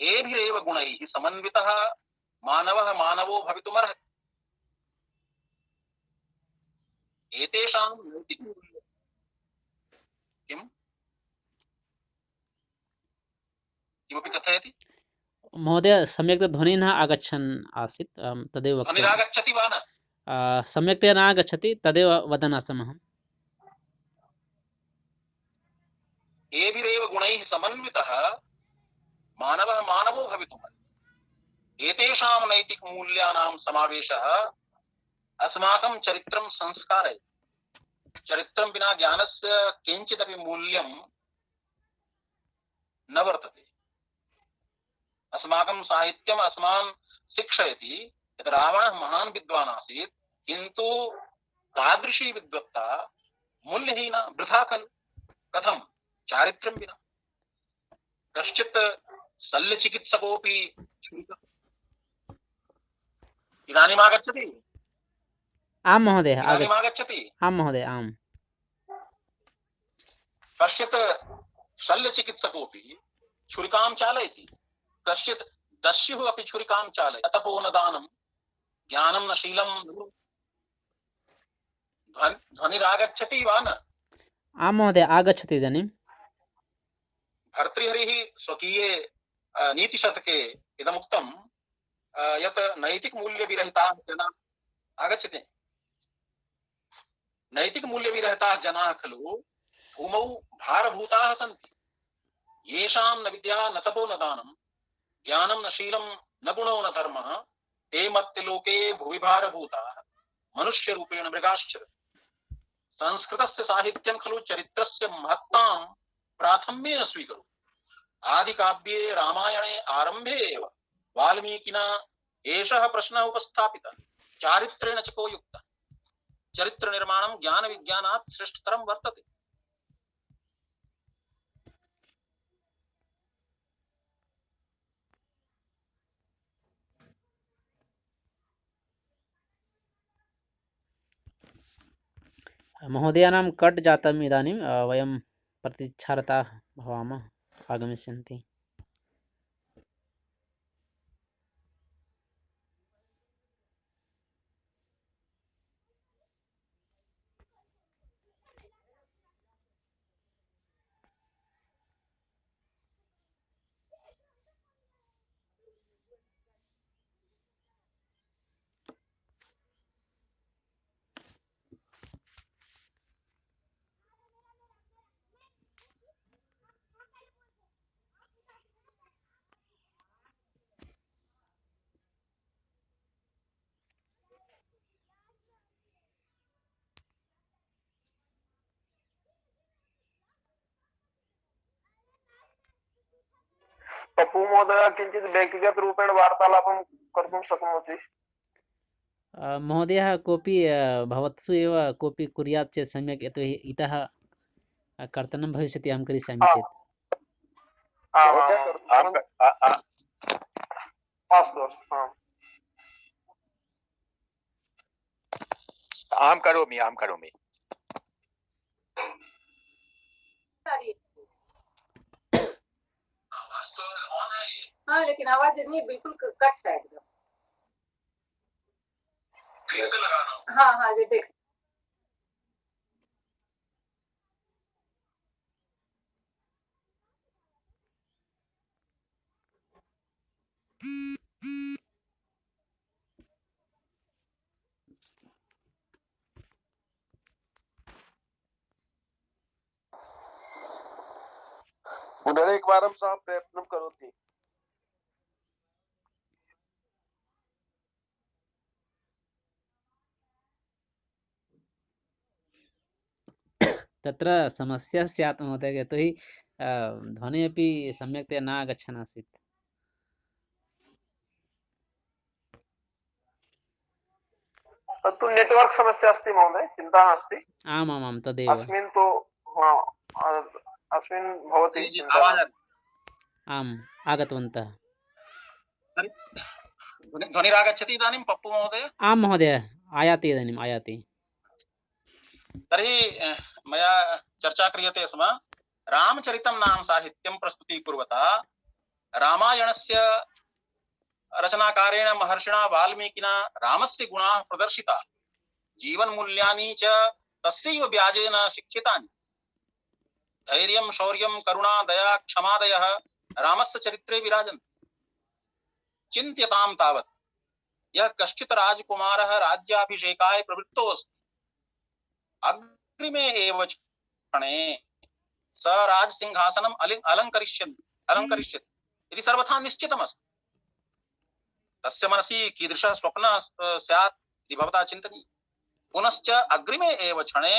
एभिरेव गुणैः समन्वितः मानवः मानवो भवितुमर्हति। एतेषां नैतिकमूल्यं किम् किमपि कथयति? महोदय सम्यक्तया ध्वनिः न आगच्छन् आसीत्, तदेव वक्तव्यम्। ध्वनिरागच्छति वा न? सम्यक्तया न आगच्छति, तदेव वदन् आसम् अहम्। एभिरेव गुणैः समन्वितः मानवः मानवो भवितुमर्हति। एतेषां नैतिकमूल्यानां समावेशः अस्माकं चरित्रं संस्कारयति। चरित्रं विना ज्ञानस्य किञ्चिदपि मूल्यं न वर्तते। अस्माकं साहित्यम् अस्मान् शिक्षयति यत् रावणः महान् विद्वान् आसीत्, किन्तु तादृशी विद्वत्ता मूल्यहीना वृथा खलु। कथं? चारित्र्यं विना। कश्चित् शल्यचिकित्सकोऽपि इदानीम् आगच्छति? आं महोदय, इदानीम् आगच्छति? आं महोदय, आम्। कश्चित् शल्यचिकित्सकोऽपि छुरिकां चालयति, कश्चित् दस्युः अपि छुरिकां चालयति। तपो न दानं, ज्ञानं न शीलं। ध्वनिरागच्छति वा न? आं महोदय, आगच्छति इदानीं। भर्तृहरिः स्वकीये नीतिशतके इदमुक्तं यत् नैतिकमूल्यविरहिताः जनाः आगच्छति। नैतिकमूल्यविरहिताः जनाः खलु भूमौ भारभूताः सन्ति। येषां न विद्या न तपो न दानं, ज्ञानं न शीलं न गुणो न धर्मः, ते मर्त्यलोके भुवि भारभूताः मनुष्यरूपेण मृगाश्च। संस्कृतस्य साहित्यं खलु चरित्रस्य महत्तां प्राथम्येन स्वीकरोति। आदिकाव्ये रामायणे आरम्भे एव वाल्मीकिना एषः प्रश्नः उपस्थापितः, चारित्रेण च को युक्तः? चरित्र निर्माणं ज्ञान विज्ञानात् श्रेष्ठतरं वर्तते। महोदयानां कट् जातम् इदानीं, वयं प्रतीक्षारताः भवामः, आगमिष्यन्ति। पप्पू महोदय किञ्चित् व्यक्तिगतरूपेण वार्तालापं कर्तुं शक्नोति? महोदयः कोऽपि भवत्सु एव कोऽपि कुर्यात् चेत् सम्यक्, यतोहि इतः कर्तनं भविष्यति, अहं करिष्यामि चेत्। अस्तु अस्तु, अहं करोमि। हाँ, लेकिन आवाज नहीं, बिल्कुल कट है एकदम। फिर से लगा रहा हूं। हाँ हाँ, ये देख। पुनरेकवारं सः प्रयत्नं करोति। तत्र समस्या स्यात् महोदय, यतोहि ध्वनिः अपि सम्यक्तया न आगच्छन् आसीत्। तत्तु नेट्वर्क् समस्या अस्ति महोदय, चिन्ता नास्ति। आमामां तदेव। अस्मिन् तु अस्मिन् भवति जी जी चिन्ता आवाज नास्ति। आम् आगतवन्तः। ध्वनिरागच्छति इदानीं पप्पू महोदय? आं महोदय, आयाति इदानीम् आयाति। तर्हि मया चर्चा क्रियते स्म। रामचरितं नाम साहित्यं प्रस्तुतीकुर्वता रामायणस्य रचनाकारेण महर्षिणा वाल्मीकिना रामस्य गुणाः प्रदर्शिताः, जीवनमूल्यानि च तस्यैव व्याजेन शिक्षितानि। धैर्यं शौर्यं करुणा दया क्षमादयः रामस्य चरित्रे विराजन्ते। चिन्त्यतां तावत् यः कश्चित् राजकुमारः राज्याभिषेकाय प्रवृत्तोऽस्ति, अग्रिमे एव क्षणे स राजसिंहासनम् अलङ्करिष्यति इति सर्वथा निश्चितमस्ति। तस्य मनसि कीदृशः स्वप्नः स्यात् इति भवता चिन्तनीयः। पुनश्च अग्रिमे एव क्षणे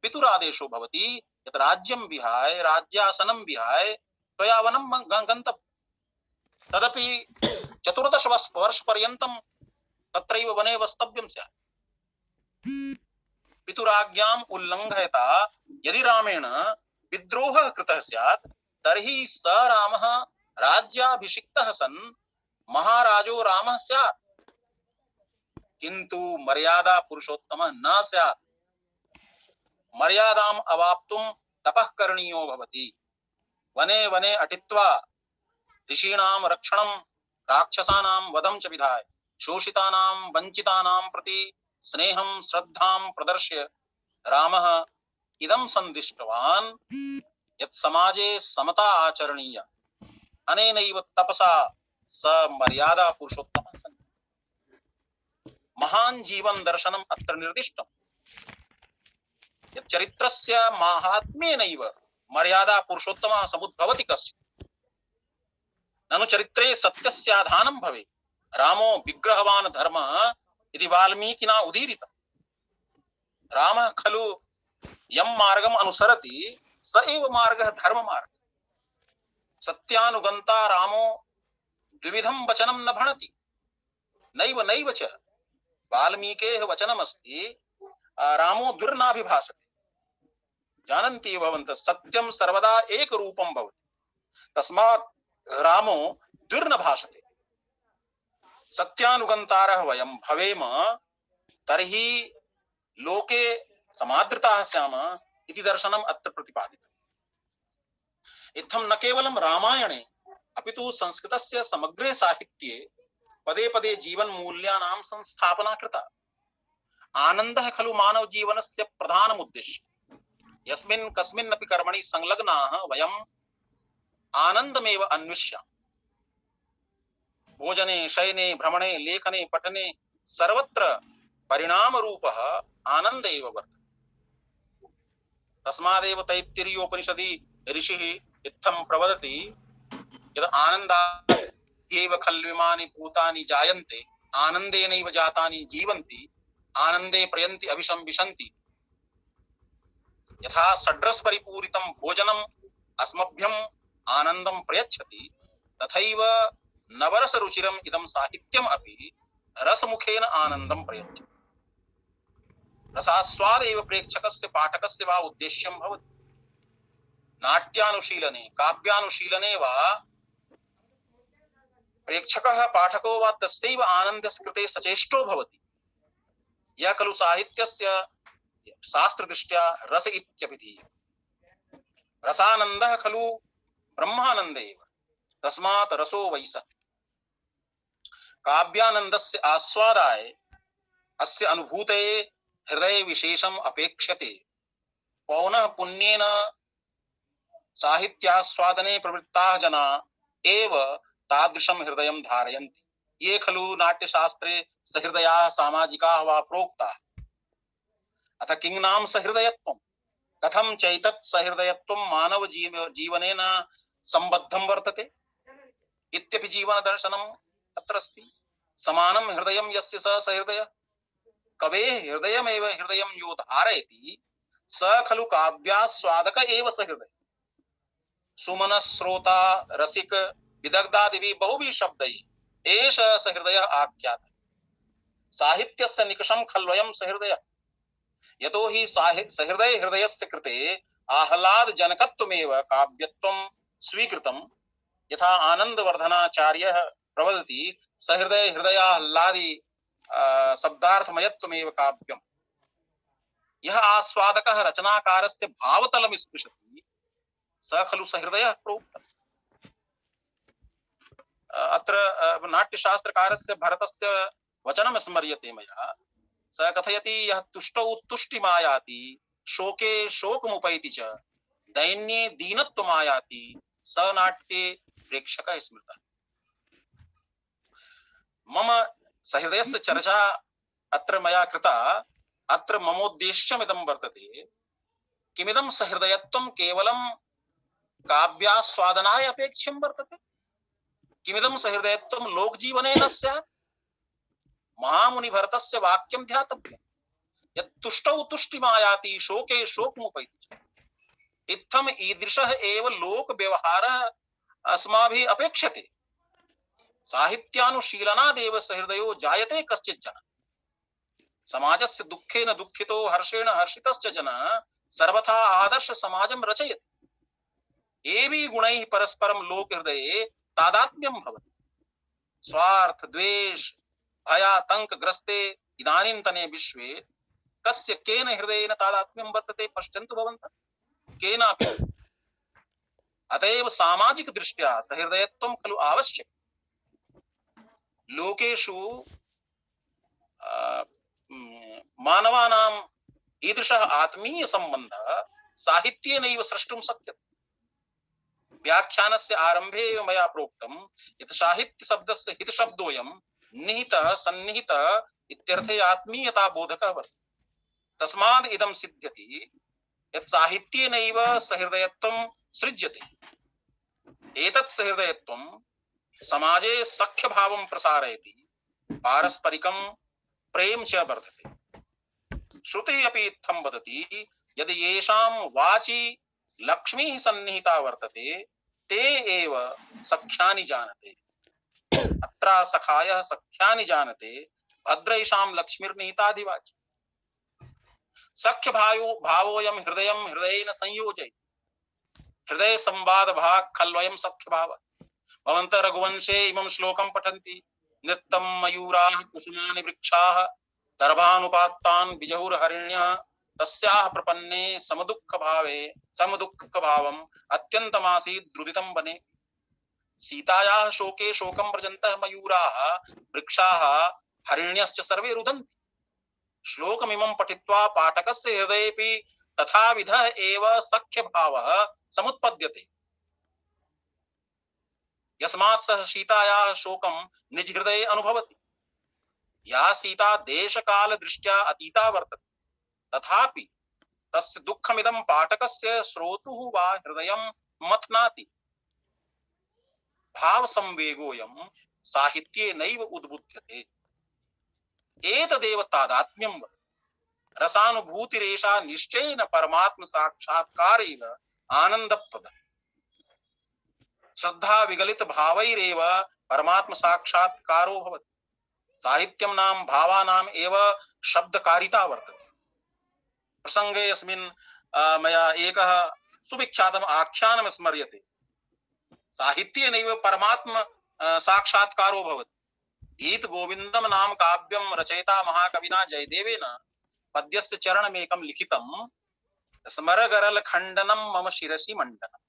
पितुरादेशो भवति यत् राज्यं विहाय राज्यासनं विहाय त्वया वनं गन्तव्यं। तदपि 14 वर्षपर्यन्तं तत्रैव वने वस्तव्यं स्यात्। पितुराज्ञाम् उल्लङ्घयता यदि रामेण विद्रोहः कृतः स्यात् तर्हि स रामः राज्याभिषिक्तः सन् महाराजो रामः स्यात्, किन्तु मर्यादा पुरुषोत्तमः न स्यात्। मर्यादाम् अवाप्तुं तपः करणीयो भवति। वने वने अटित्वा ऋषीणां रक्षणं राक्षसानां वधं च विधाय शोषितानां वञ्चितानां प्रति स्नेहं श्रद्धां प्रदर्श्य रामः इदं सन्दिष्टवान् यत् समाजे समता आचरणीया, अनेनैव तपसा स मर्यादा पुरुषोत्तमः सन्। महान् जीवन दर्शनम् अत्र निर्दिष्टम् यत् चरित्रस्य माहात्म्येनैव मर्यादा पुरुषोत्तमः समुद्भवति कश्चित्। ननु चरित्रे सत्यस्याधानं भवेत्। रामो विग्रहवान् धर्मः इति वाल्मीकिना उदीरितम्। रामः खलु यं मार्गम् अनुसरति स एव मार्गः धर्ममार्गः। सत्यानुगन्ता रामो द्विविधं वचनं न भणति। नैव नैव च वाल्मीकेः वचनमस्ति रामो दुर्नाभिभाषते। जानन्ति एव भवन्तः सत्यं सर्वदा एकरूपं भवति, तस्मात् रामो दुर्न भाषते। सत्यानुगन्तारः वयं भवेम तर्हि लोके समादृताः स्याम इति दर्शनम् अत्र प्रतिपादितम्। इत्थं न केवलं रामायणे अपितु संस्कृतस्य समग्रे साहित्ये पदे पदे जीवन मूल्यानां संस्थापना कृता। आनन्दः खलु मानव जीवनस्य प्रधानम् उद्देश्यम्। यस्मिन् कस्मिन्नपि कर्मणि संलग्नाः वयं आनन्दमेव अन्विष्यामः। भोजने शयने भ्रमणे लेखने पठने सर्वत्र परिणामरूपः आनन्द एव वर्तते। तस्मादेव तैत्तिरीयोपनिषदि ऋषिः इत्थं प्रवदति यत् आनन्दादेव खल्विमानि भूतानि जायन्ते आनन्देनैव जातानि जीवन्ति आनन्दे प्रयन्ति अभिशं विशन्ति। यथा षड्रस परिपूरितं भोजनम् अस्मभ्यम् आनन्दं प्रयच्छति तथैव नवरस रुचिरम् इदं साहित्यम् अपि रसमुखेन आनन्दं प्रयच्छति। रसास्वादेव प्रेक्षकस्य पाठकस्य वा उद्देश्यं भवति। नाट्यानुशीलने काव्यानुशीलने वा प्रेक्षकः पाठको वा तस्यैव आनन्दस्य कृते सचेष्टो भवति। यः खलु साहित्यस्य शास्त्रदृष्ट्या रस इत्यभिधीयते। रसानन्दः खलु ब्रह्मानन्द एव, तस्मात् रसो वै सः। काव्यानन्दस्य आस्वादाय अस्य अनुभूते हृदय विशेषम् अपेक्ष्यते। पौनः पुण्येन साहित्यास्वादने प्रवृत्ताः जनाः एव तादृशं हृदयं धारयन्ति। ये खलु नाट्यशास्त्रे सहृदयाः सामाजिकाः वा प्रोक्ताः। अथ किं नाम सहृदयत्वम्? कथं चैतत् सहृदयत्वं मानव जीवनेन संबद्धं वर्तते इत्यपि जीवन दर्शनम् अत्र अस्ति। समानं हृदयं यस्य स सहृदयः। कवेः हृदयमेव हृदयं यो धारयति स खलु काव्यास्वादक एव सहृदयः। सुमनः श्रोता रसिक विदग्धादिभिः बहुभिः शब्दैः एष सहृदयः आख्यातः। साहित्यस्य निकषं खल्वयं सहृदय यतो हि सहृदय हृदयस्य कृते आह्लादजनकत्वमेव काव्यत्वं स्वीकृतं यथा आनन्दवर्धनाचार्यः प्रवदति सहृदय हृदयाह्लादि शब्दार्थमयत्वमेव काव्यम् यः आस्वादकः रचनाकारस्य भावतलं स्पृशति स खलु सहृदयः प्रोक्तः। अत्र नाट्यशास्त्रकारस्य भरतस्य वचनं स्मर्यते मया। स कथयति यः तुष्टौ तुष्टिमायाति शोके शोकमुपैति च दैन्ये दीनत्वमायाति स नाट्ये प्रेक्षकः स्मृतः। मम सहृदयस्य चर्चा अत्र मया कृता। अत्र ममोद्देश्यमिदं वर्तते किमिदं सहृदयत्वं केवलं काव्यास्वादनाय अपेक्ष्यं वर्तते, किमिदं सहृदयत्वं लोकजीवने न स्यात्। महामुनिभरतस्य वाक्यं ध्यातव्यं यत् तुष्टौ तुष्टिमायाति शोके शोकमुपैति च। इत्थम् ईदृशः एव लोकव्यवहारः अस्माभिः अपेक्ष्यते। साहित्यानुशीलनादेव सहृदयो जायते कश्चित् जनः। समाजस्य दुःखेन दुःखितो हर्षेण हर्षितश्च जनः सर्वथा आदर्श समाजं रचयति। एवि गुणैः परस्परं लोकहृदये तादात्म्यं भवति। स्वार्थ द्वेष भयातंक ग्रस्ते इदानीन्तने विश्वे कस्य केन हृदयेन तादात्म्यं वर्तते पश्यन्तु भवन्तः, केनापि। अतएव सामाजिक दृष्ट्या सहृदयत्वं खलु आवश्यकम्। लोकेषु मानवानां ईदृशः आत्मीय सम्बन्धः साहित्येनैव सृष्टुं शक्यते। व्याख्यानस्य आरम्भे एव मया प्रोक्तं यत् साहित्य शब्दस्य हित शब्दोऽयं निहितः सन्निहितः इत्यर्थे आत्मीयता बोधकः वर्तते। तस्माद् इदं सिद्ध्यति यत् साहित्येनैव सहृदयत्वं सृज्यते। एतत् सहृदयत्वं समाजे सख्यभावं प्रसारयति, पारस्परिकं प्रेम च वर्धते। श्रुतिः अपि इत्थं वदति यदि येषां वाचि लक्ष्मीः सन्निहिता वर्तते ते एव सख्यानि जानते। अत्र सखायः सख्यानि जानते भद्रैषां लक्ष्मीर्निहिताधिवाचि। सख्य भावोऽयं हृदयं हृदयेन संयोजयति। हृदय संवाद भाग खल्वयं सख्य भाव। भवन्तः रघुवंशे इमं श्लोकं पठन्ति नृत्तं मयूराः कुसुमानि वृक्षाः दर्भानुपात्तान् बिजहुर्हरिण्यः तस्याः प्रपन्ने समदुःखभावम् अत्यन्तमासीत् द्रुदितं वने। सीतायाः शोके शोकं व्रजन्तः मयूराः वृक्षाः हरिण्यश्च सर्वे रुदन्ति। श्लोकमिमं पठित्वा पाठकस्य हृदयेऽपि तथाविधः एव सख्यभावः समुत्पद्यते। यस्मात् सः सीतायाः शोकं निज हृदये अनुभवति। या सीता देशकाल दृष्ट्या अतीता वर्तते तथापि तस्य दुःखमिदं पाठकस्य श्रोतुः वा हृदयं मथनाति। भाव संवेगोऽयं साहित्ये नैव उद्बुध्यते। एतदेव तादात्म्यं वर्तते। रसानुभूतिरेषा निश्चयेन परमात्म साक्षात्कारेण आनन्दप्रद। श्रद्धा विगलित भावैरेव परमात्म साक्षात्कारो भवति। साहित्यं नाम भावानाम् एव शब्दकारिता वर्तते। प्रसंगे अस्मिन् मया एकः सुविख्यातम् आख्यानं स्मर्यते। साहित्येनैव परमात्म साक्षात्कारो भवति। गीत गोविंदम नाम काव्यं रचयिता महाकविना जयदेवेन पद्यस्य चरणमेकं लिखितं स्मरगरल खण्डनं मम शिरसि मण्डनम्।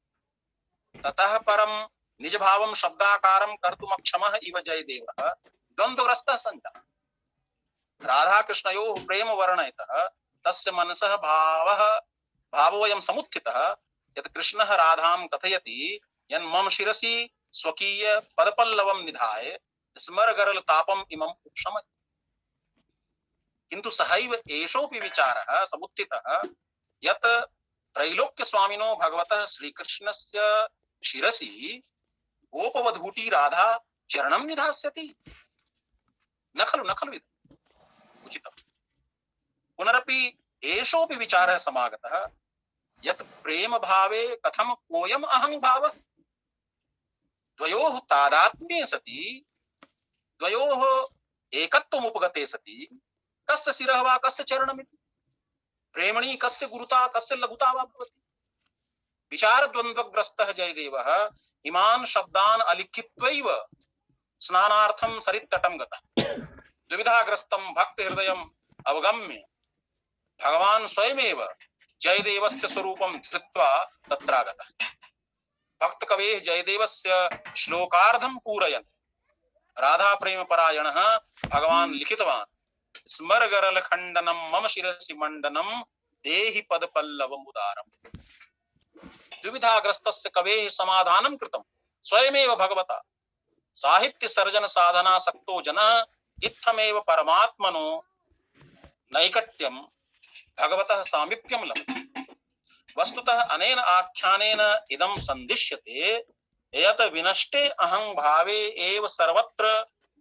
ततः परं निज भावं शब्दाकारं कर्तुमक्षमः इव जयदेवः द्वन्द्वग्रस्तः सञ्जातः। राधा कृष्णयोः प्रेम वर्णयतः तस्य मनसः भावोऽयं समुत्थितः यत् कृष्णः राधां कथयति यन्मम शिरसि स्वकीय पदपल्लवं निधाय स्मरगरल तापम् इमम् उपशमयति। किन्तु सहैव एषोऽपि विचारः समुत्थितः यत् त्रैलोक्य स्वामिनो भगवतः श्रीकृष्णस्य शिरसि गोपवधूटी राधा चरणं निधास्यति। न खलु उचितम्। पुनरपि एषोऽपि विचारः समागतः यत् प्रेम भावे कथं कोऽयम् अहं भावः। द्वयोः तादात्म्ये सति द्वयोः एकत्व तत्त्वमुपगते सति कस्य शिरः वा कस्य चरणमिति प्रेमणि कस्य गुरुता कस्य लघुता वा भवति। विचारद्वन्द्वग्रस्तः जयदेवः इमान् शब्दान् अलिखित्वैव स्नानार्थं सरित्तटं गतः। द्विविधाग्रस्तं भक्तहृदयम् अवगम्य भगवान् स्वयमेव जयदेवस्य स्वरूपं धृत्वा तत्रागतः। भक्तकवेः जयदेवस्य श्लोकार्धं पूरयन् राधा प्रेम परायणः भगवान् लिखितवान् स्मरगरल खण्डनं मम शिरसि मण्डनं देहि पदपल्लवमुदारम्। द्विविधाग्रस्तस्य कवेः समाधानं कृतं स्वयमेव भगवता। साहित्य सर्जन साधना सक्तो जनः इत्थमेव परमात्मनो नैकट्यं भगवतः सामीप्यं लभते। वस्तुतः अनेन आख्यानेन इदं सन्दिश्यते यत् विनष्टे अहं भावे एव सर्वत्र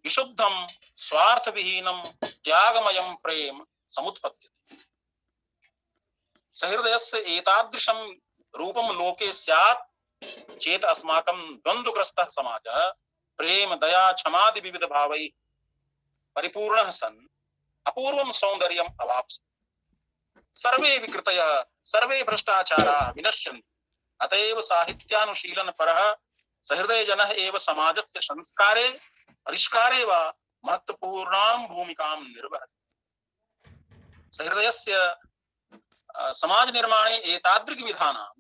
विशुद्धं स्वार्थविहीनं त्यागमयं प्रेम समुत्पद्यते। सहृदयस्य एतादृशं रूपं लोके स्यात् चेत् अस्माकं द्वन्द्वग्रस्तः समाजः प्रेम दया क्षमादि विविध भावैः परिपूर्णः सन् अपूर्वं सौन्दर्यम् अवाप्स्यति। सर्वे विकृतयः सर्वे भ्रष्टाचाराः विनश्यन्ति। अतएव साहित्यानुशीलन परः सहृदय जनः एव समाजस्य संस्कारे परिष्कारे वा महत्वपूर्णां भूमिकां निर्वहति। सहृदयस्य समाज निर्माणे एतादृक् विधानां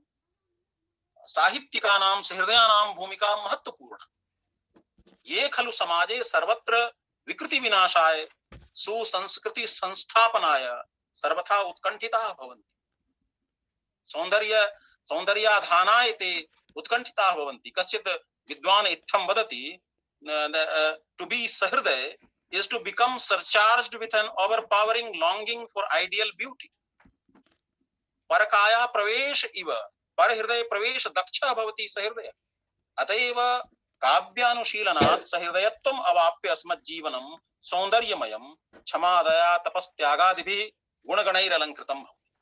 साहित्यिकानां सहृदयानां भूमिका महत्वपूर्णा। ये खलु समाजे सर्वत्र विकृति विनाशाय सुसंस्कृति संस्थापनाय सर्वथा उत्कंठिताः भवन्ति। सौन्दर्याधानाय ते उत्कंठिताः भवन्ति। कश्चित् विद्वान् इत्थं वदति to be सहृदय is to become surcharged with an overpowering longing for ideal beauty. परकाया प्रवेश इव परहृदय प्रवेश दक्षः भवति सहृदय। अतएव काव्यानुशीलनात् सहृदयत्वम् अवाप्य अस्मज्जीवनं सौन्दर्यमयं क्षमा दया तपस्त्यागादिभिः गुणगणैरलंकृतं भवति।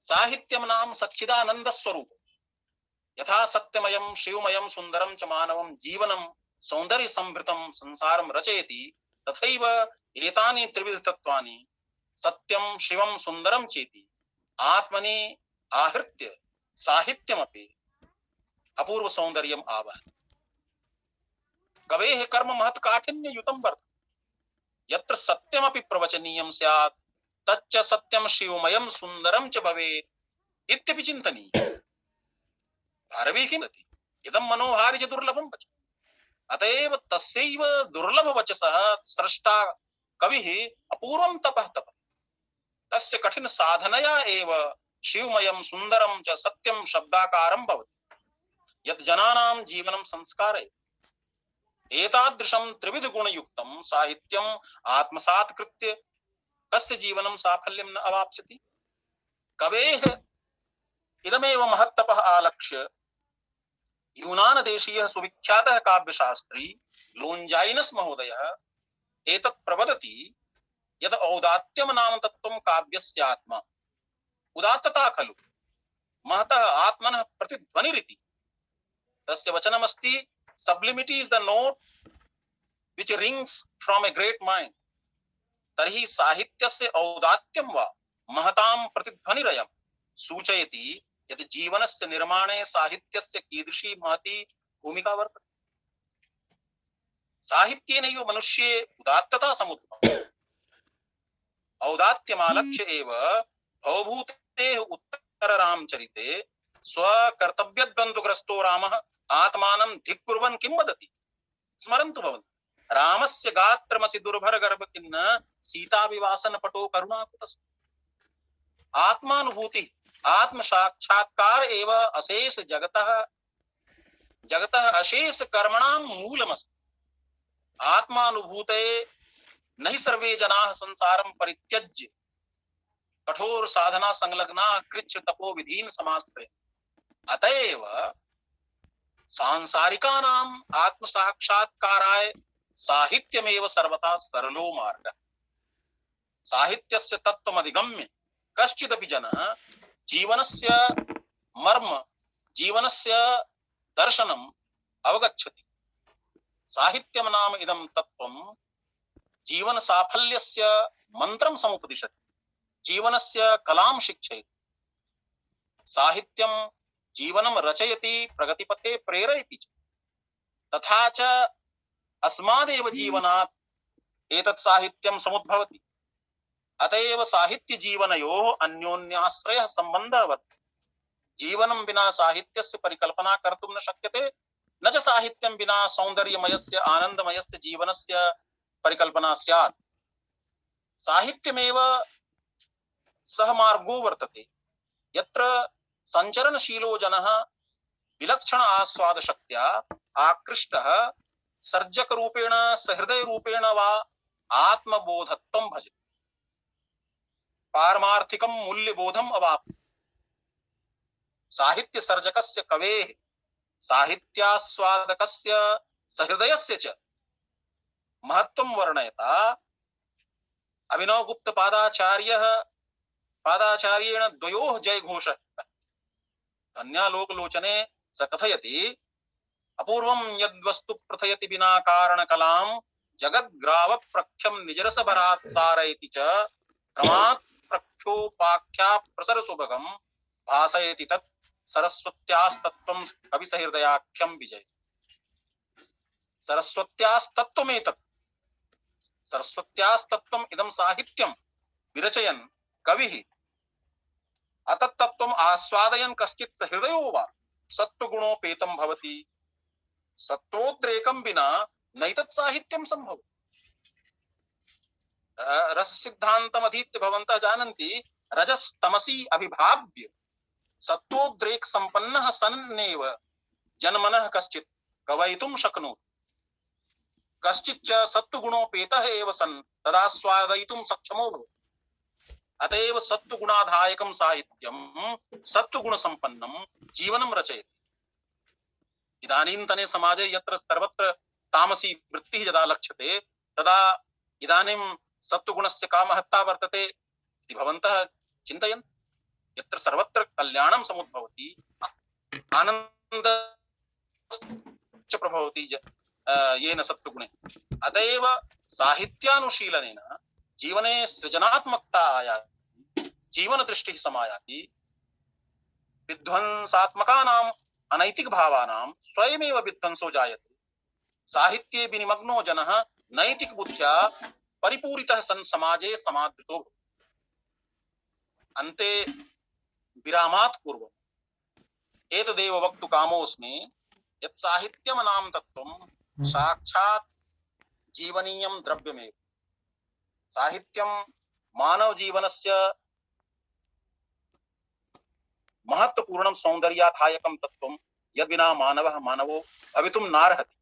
साहित्यं नाम सच्चिदानंद स्वरूप। यथा सत्यमयं शिवमयं सुंदरं च मानवं जीवनं सौंदर्य संवृतं संसारं रचयति तथैव एतानि त्रिविध तत्त्वानि सत्यं शिवं सुंदरं चेति आत्मनि आहृत्य साहित्यमपि अपूर्व सौंदर्यम् आवहति। कवेः कर्म महत् काठिन्य युतं वर्तते। यत्र सत्यमपि प्रवचनीयं स्यात् तच्च सत्यं शिवमयं सुंदरं च भवेत् इत्यपि चिन्तनीयम्। भारवी किं वदति इदं मनोहारि च दुर्लभं वचः। अतएव तस्यैव दुर्लभ वचसः स्रष्टा कविः अपूर्वं तपः तपति। तस्य कठिन साधनया एव शिवमयं सुंदरं च सत्यं शब्दाकारं भवति यत् जनानां जीवनं संस्कारयति। एतादृशं त्रिविध गुणयुक्तं साहित्यम् आत्मसात् कृत्य कस्य जीवनं साफल्यं न अवाप्स्यति। कवेः इदमेव महत्तपः आलक्ष्य यूनान देशीयः सुविख्यातः काव्यशास्त्री लोन्जाइनस् महोदयः एतत् प्रवदति यत् औदात्यं नाम तत्त्वं काव्यस्य आत्मा। उदात्तता खलु महतः आत्मनः प्रतिध्वनिरिति। तस्य वचनमस्ति sublimity is the note which rings from a great mind. तर्हि साहित्यस्य औदात्यं वा महतां प्रतिध्वनिरयं सूचयति यत् जीवनस्य निर्माणे साहित्यस्य कीदृशी महती भूमिका वर्तते। साहित्येनैव मनुष्ये उदात्तता समुद्भवति। औदात्यमालक्ष्य एव भवभूतेः उत्तररामचरिते स्वकर्तव्यद्वन्द्वग्रस्तो रामः आत्मानं धिक्कुर्वन् किं वदति स्मरन्तु भवन्तः। रामस्य गात्रमसि दुर्भरगर्भ किन्न सीताविवासनपटो करुणाकुतस्य। आत्मानुभूति आत्म साक्षात्कार एव अशेष जगतः अशेष कर्मणां मूलमस्ति। आत्मानुभूते नहि सर्वे जनाः संसारं परित्यज्य कठोर साधना संलग्नाः कृच्छ तपो विधीन् समाश्रयन्। अतएव सांसारिकानाम् आत्म साक्षात्काराय साहित्यमेव सर्वथा सरलो मार्गः। साहित्यस्य तत्त्वमधिगम्य कश्चिदपि जनः जीवनस्य मर्म जीवनस्य दर्शनम् अवगच्छति। साहित्यं नाम इदं तत्त्वं जीवन साफल्यस्य मंत्रं समुपदिशति, जीवनस्य कलां शिक्षयति। साहित्यं जीवनं रचयति, प्रगतिपथे प्रेरयति च। तथा च अस्मादेव जीवनात् एतत् साहित्यं समुद्भवति। अतएव साहित्य जीवनयोः अन्योन्याश्रयः सम्बन्धः वर्तते। जीवनं विना साहित्यस्य परिकल्पना कर्तुं न शक्यते, न च साहित्यं विना सौन्दर्यमयस्य आनन्दमयस्य जीवनस्य परिकल्पना स्यात्। साहित्यमेव सः मार्गो वर्तते यत्र संचरणशीलो जनः विलक्षण आस्वाद शक्त्या आकृष्टः सर्जक रूपेण सहृदय रूपेण वा आत्मबोधत्वं भजते, पारमार्थिकं मूल्यबोधम् अवाप्नोति। साहित्य सर्जकस्य कवेः साहित्यास्वादकस्य सहृदयस्य च महत्त्वं वर्णयता अभिनवगुप्त पादाचार्येण द्वयोः जयघोषः धन्यालोकलोचने स कथयति, अपूर्वं यद्वस्तु प्रथयति विना कारणकलां जगद्ग्राव प्रख्यं निजरसभरात् सारयति च क्रमात् प्रख्योपाख्या प्रसर सुभगं भासयति तत् सरस्वत्यास्तत्त्वं कविसहृदयाख्यं विजयति। सरस्वत्यास्तत्त्वमेतत्, सरस्वत्यास्तत्त्वम् इदं साहित्यं विरचयन् कविः अतत्तत्त्वम् आस्वादयन् कश्चित् सहृदयो वा सत्त्वगुणोपेतं भवति। सत्त्वोद्रेकं विना नैतत् साहित्यं सम्भवति। रससिद्धान्तमधीत्य भवन्तः जानन्ति, रजस्तमसी अभिभाव्य सत्त्वोद्रेक संपन्नः सन्नेव जनमनः कश्चित् कवयितुं शक्नोति। कश्चित् च सत्त्वगुणोपेतः एव सन् तदास्वादयितुं सक्षमो भवति। अतएव सत्त्वगुणाधायकं साहित्यं सत्त्वगुणसम्पन्नं जीवनं रचयति। इदानीन्तने समाजे यत्र सर्वत्र तामसी वृत्तिः यदा लक्ष्यते तदा इदानीं सत्त्वगुणस्य का महत्ता वर्तते इति भवन्तः चिन्तयन्तु। यत्र सर्वत्र कल्याणं समुद्भवति, आनन्द च प्रभवति येन सत्त्वगुणे। अतएव साहित्यानुशीलनेन जीवने सृजनात्मकता आयाति, जीवनदृष्टिः समायाति। विध्वंसात्मकानाम् अनैतिक भावानां स्वयमेव विध्वंसो जायते। साहित्ये विनिमग्नो जनः नैतिक बुद्ध्या परिपूरितः सन् समाजे समादृतो भवति। अन्ते विरामात् पूर्वम् एतदेव वक्तुं कामोऽस्मि यत् साहित्यमनां तत्त्वं साक्षात् जीवनीयं द्रव्यमेव। साहित्यं मानव जीवनस्य महत्वपूर्णं सौन्दर्याधायकं तत्त्वं यद्विना मानवः मानवो भवितुं नार्हति।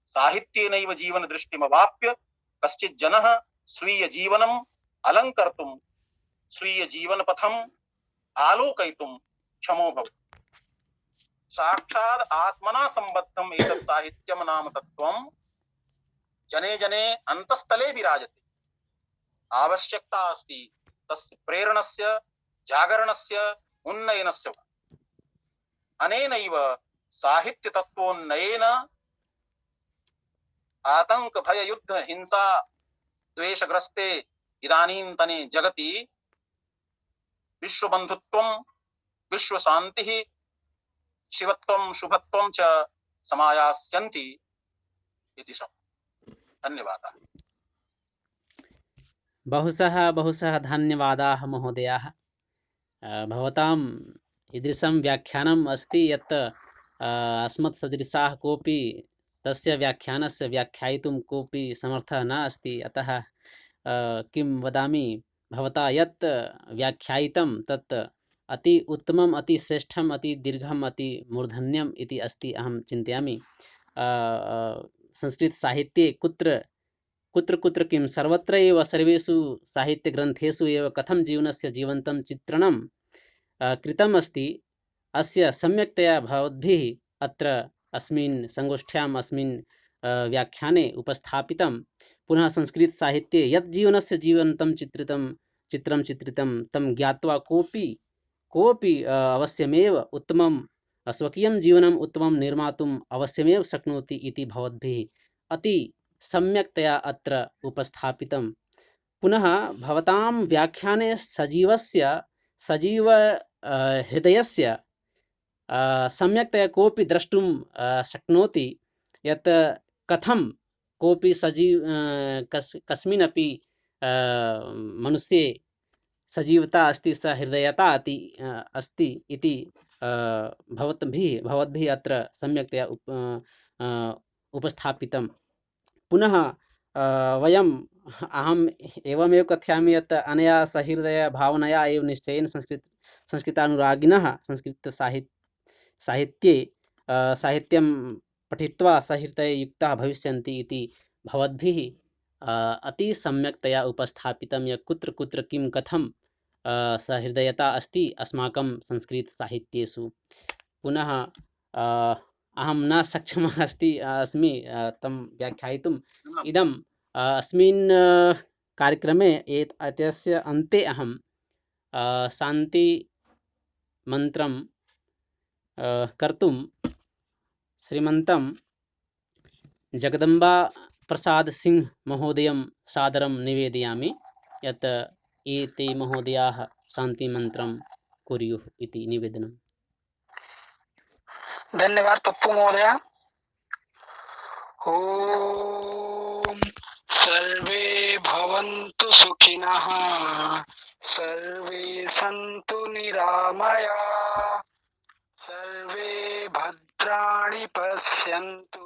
साहित्येनैव जीवनदृष्टिमवाप्य कश्चित् जनः स्वीय जीवनम् अलङ्कर्तुं, स्वीय जीवनपथम् आलोकयितुं क्षमो भवति। साक्षात् आत्मना सम्बद्धम् एतत् साहित्यं नाम तत्त्वं जने जने अन्तस्तले विराजते। आवश्यकता अस्ति तस्य प्रेरणस्य, जागरणस्य, उन्नयनस्य। अनेनैव साहित्य तत्त्वोन्नयेन आतंक भय युद्ध हिंसा द्वेषग्रस्ते इदानीन्तने जगति विश्वबन्धुत्वं, विश्वशान्तिः, शिवत्वं, शुभत्वं च समायास्यन्ति इति शम्। धन्यवादाः। बहुशः धन्यवादाः महोदयाः। भवताम् ईदृशं व्याख्यानम् अस्ति यत् अस्मत्सदृशाः कोऽपि तस्य व्याख्यानस्य व्याख्यायितुं कोऽपि समर्थः न अस्ति। अतः किं वदामि, भवता यत् व्याख्यायितं तत् अति उत्तमम्, अति श्रेष्ठम्, अति दीर्घम्, अति मूर्धन्यम् इति अस्ति अहं चिन्तयामि। संस्कृतसाहित्ये कुत्र किं सर्वत्र एव सर्वेषु साहित्यग्रन्थेषु एव कथं जीवनस्य जीवन्तं चित्रणं कृतम् अस्ति। अस्य सम्यक्तया भवद्भिः अत्र अस्मिन् संगोष्ठ्याम्, अस्मिन् व्याख्याने उपस्थापितं। पुनः संस्कृतसाहित्ये यत् जीवनस्य जीवन्तं चित्रं चित्रितं तं ज्ञात्वा कोऽपि अवश्यमेव उत्तमं स्वकीयं जीवनम् उत्तमं निर्मातुम् अवश्यमेव शक्नोति इति भवद्भिः अति सम्यक्तया अत्र उपस्थापितं। पुनः भवतां व्याख्याने सजीव हृदयस्य सम्यक्तया कोऽपि द्रष्टुं शक्नोति यत् कथं कोऽपि कस्मिन्नपि मनुष्ये सजीवता अस्ति, सहृदयता अस्ति इति भवद्भिः अत्र सम्यक्तया उपस्थापितं। पुनः अहम् एवमेव कथयामि यत् अनया सहृदय भावनया एव निश्चयेन संस्कृतानुरागिणः साहित्यं पठित्वा सहृदययुक्ताः भविष्यन्ति इति भवद्भिः अति सम्यक्तया उपस्थापितं यत् कुत्र कुत्र किं कथं सहृदयता अस्ति अस्माकं संस्कृतसाहित्येषु। पुनः अहं न सक्षमः अस्मि तं व्याख्यायितुम्। इदम् अस्मिन् कार्यक्रमे एतस्य अन्ते अहं शान्तिमन्त्रं कर्तुं श्रीमन्तं जगदम्बा प्रसाद सिंह महोदयं सादरं निवेदयामि यत् एते महोदयाः शान्तिमन्त्रं कुर्युः इति निवेदनम्। धन्यवाद पप्पू महोदय। ॐ सर्वे भवन्तु सुखिनः, सर्वे सन्तु निरामया, सर्वे भद्राणि पश्यन्तु,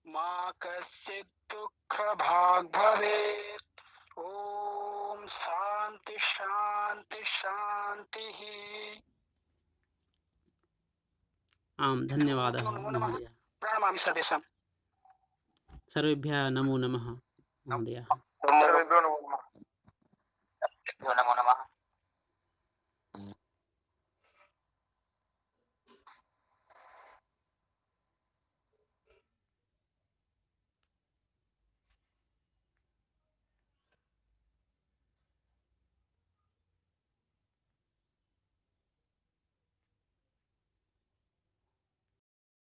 मा कश्चित् दुःखभाग् भवेत्। ॐ शान्ति शान्ति शान्तिः। आम्, धन्यवादः महोदय। प्रणमामि सर्वेषां। सर्वेभ्यः नमो नमः महोदय।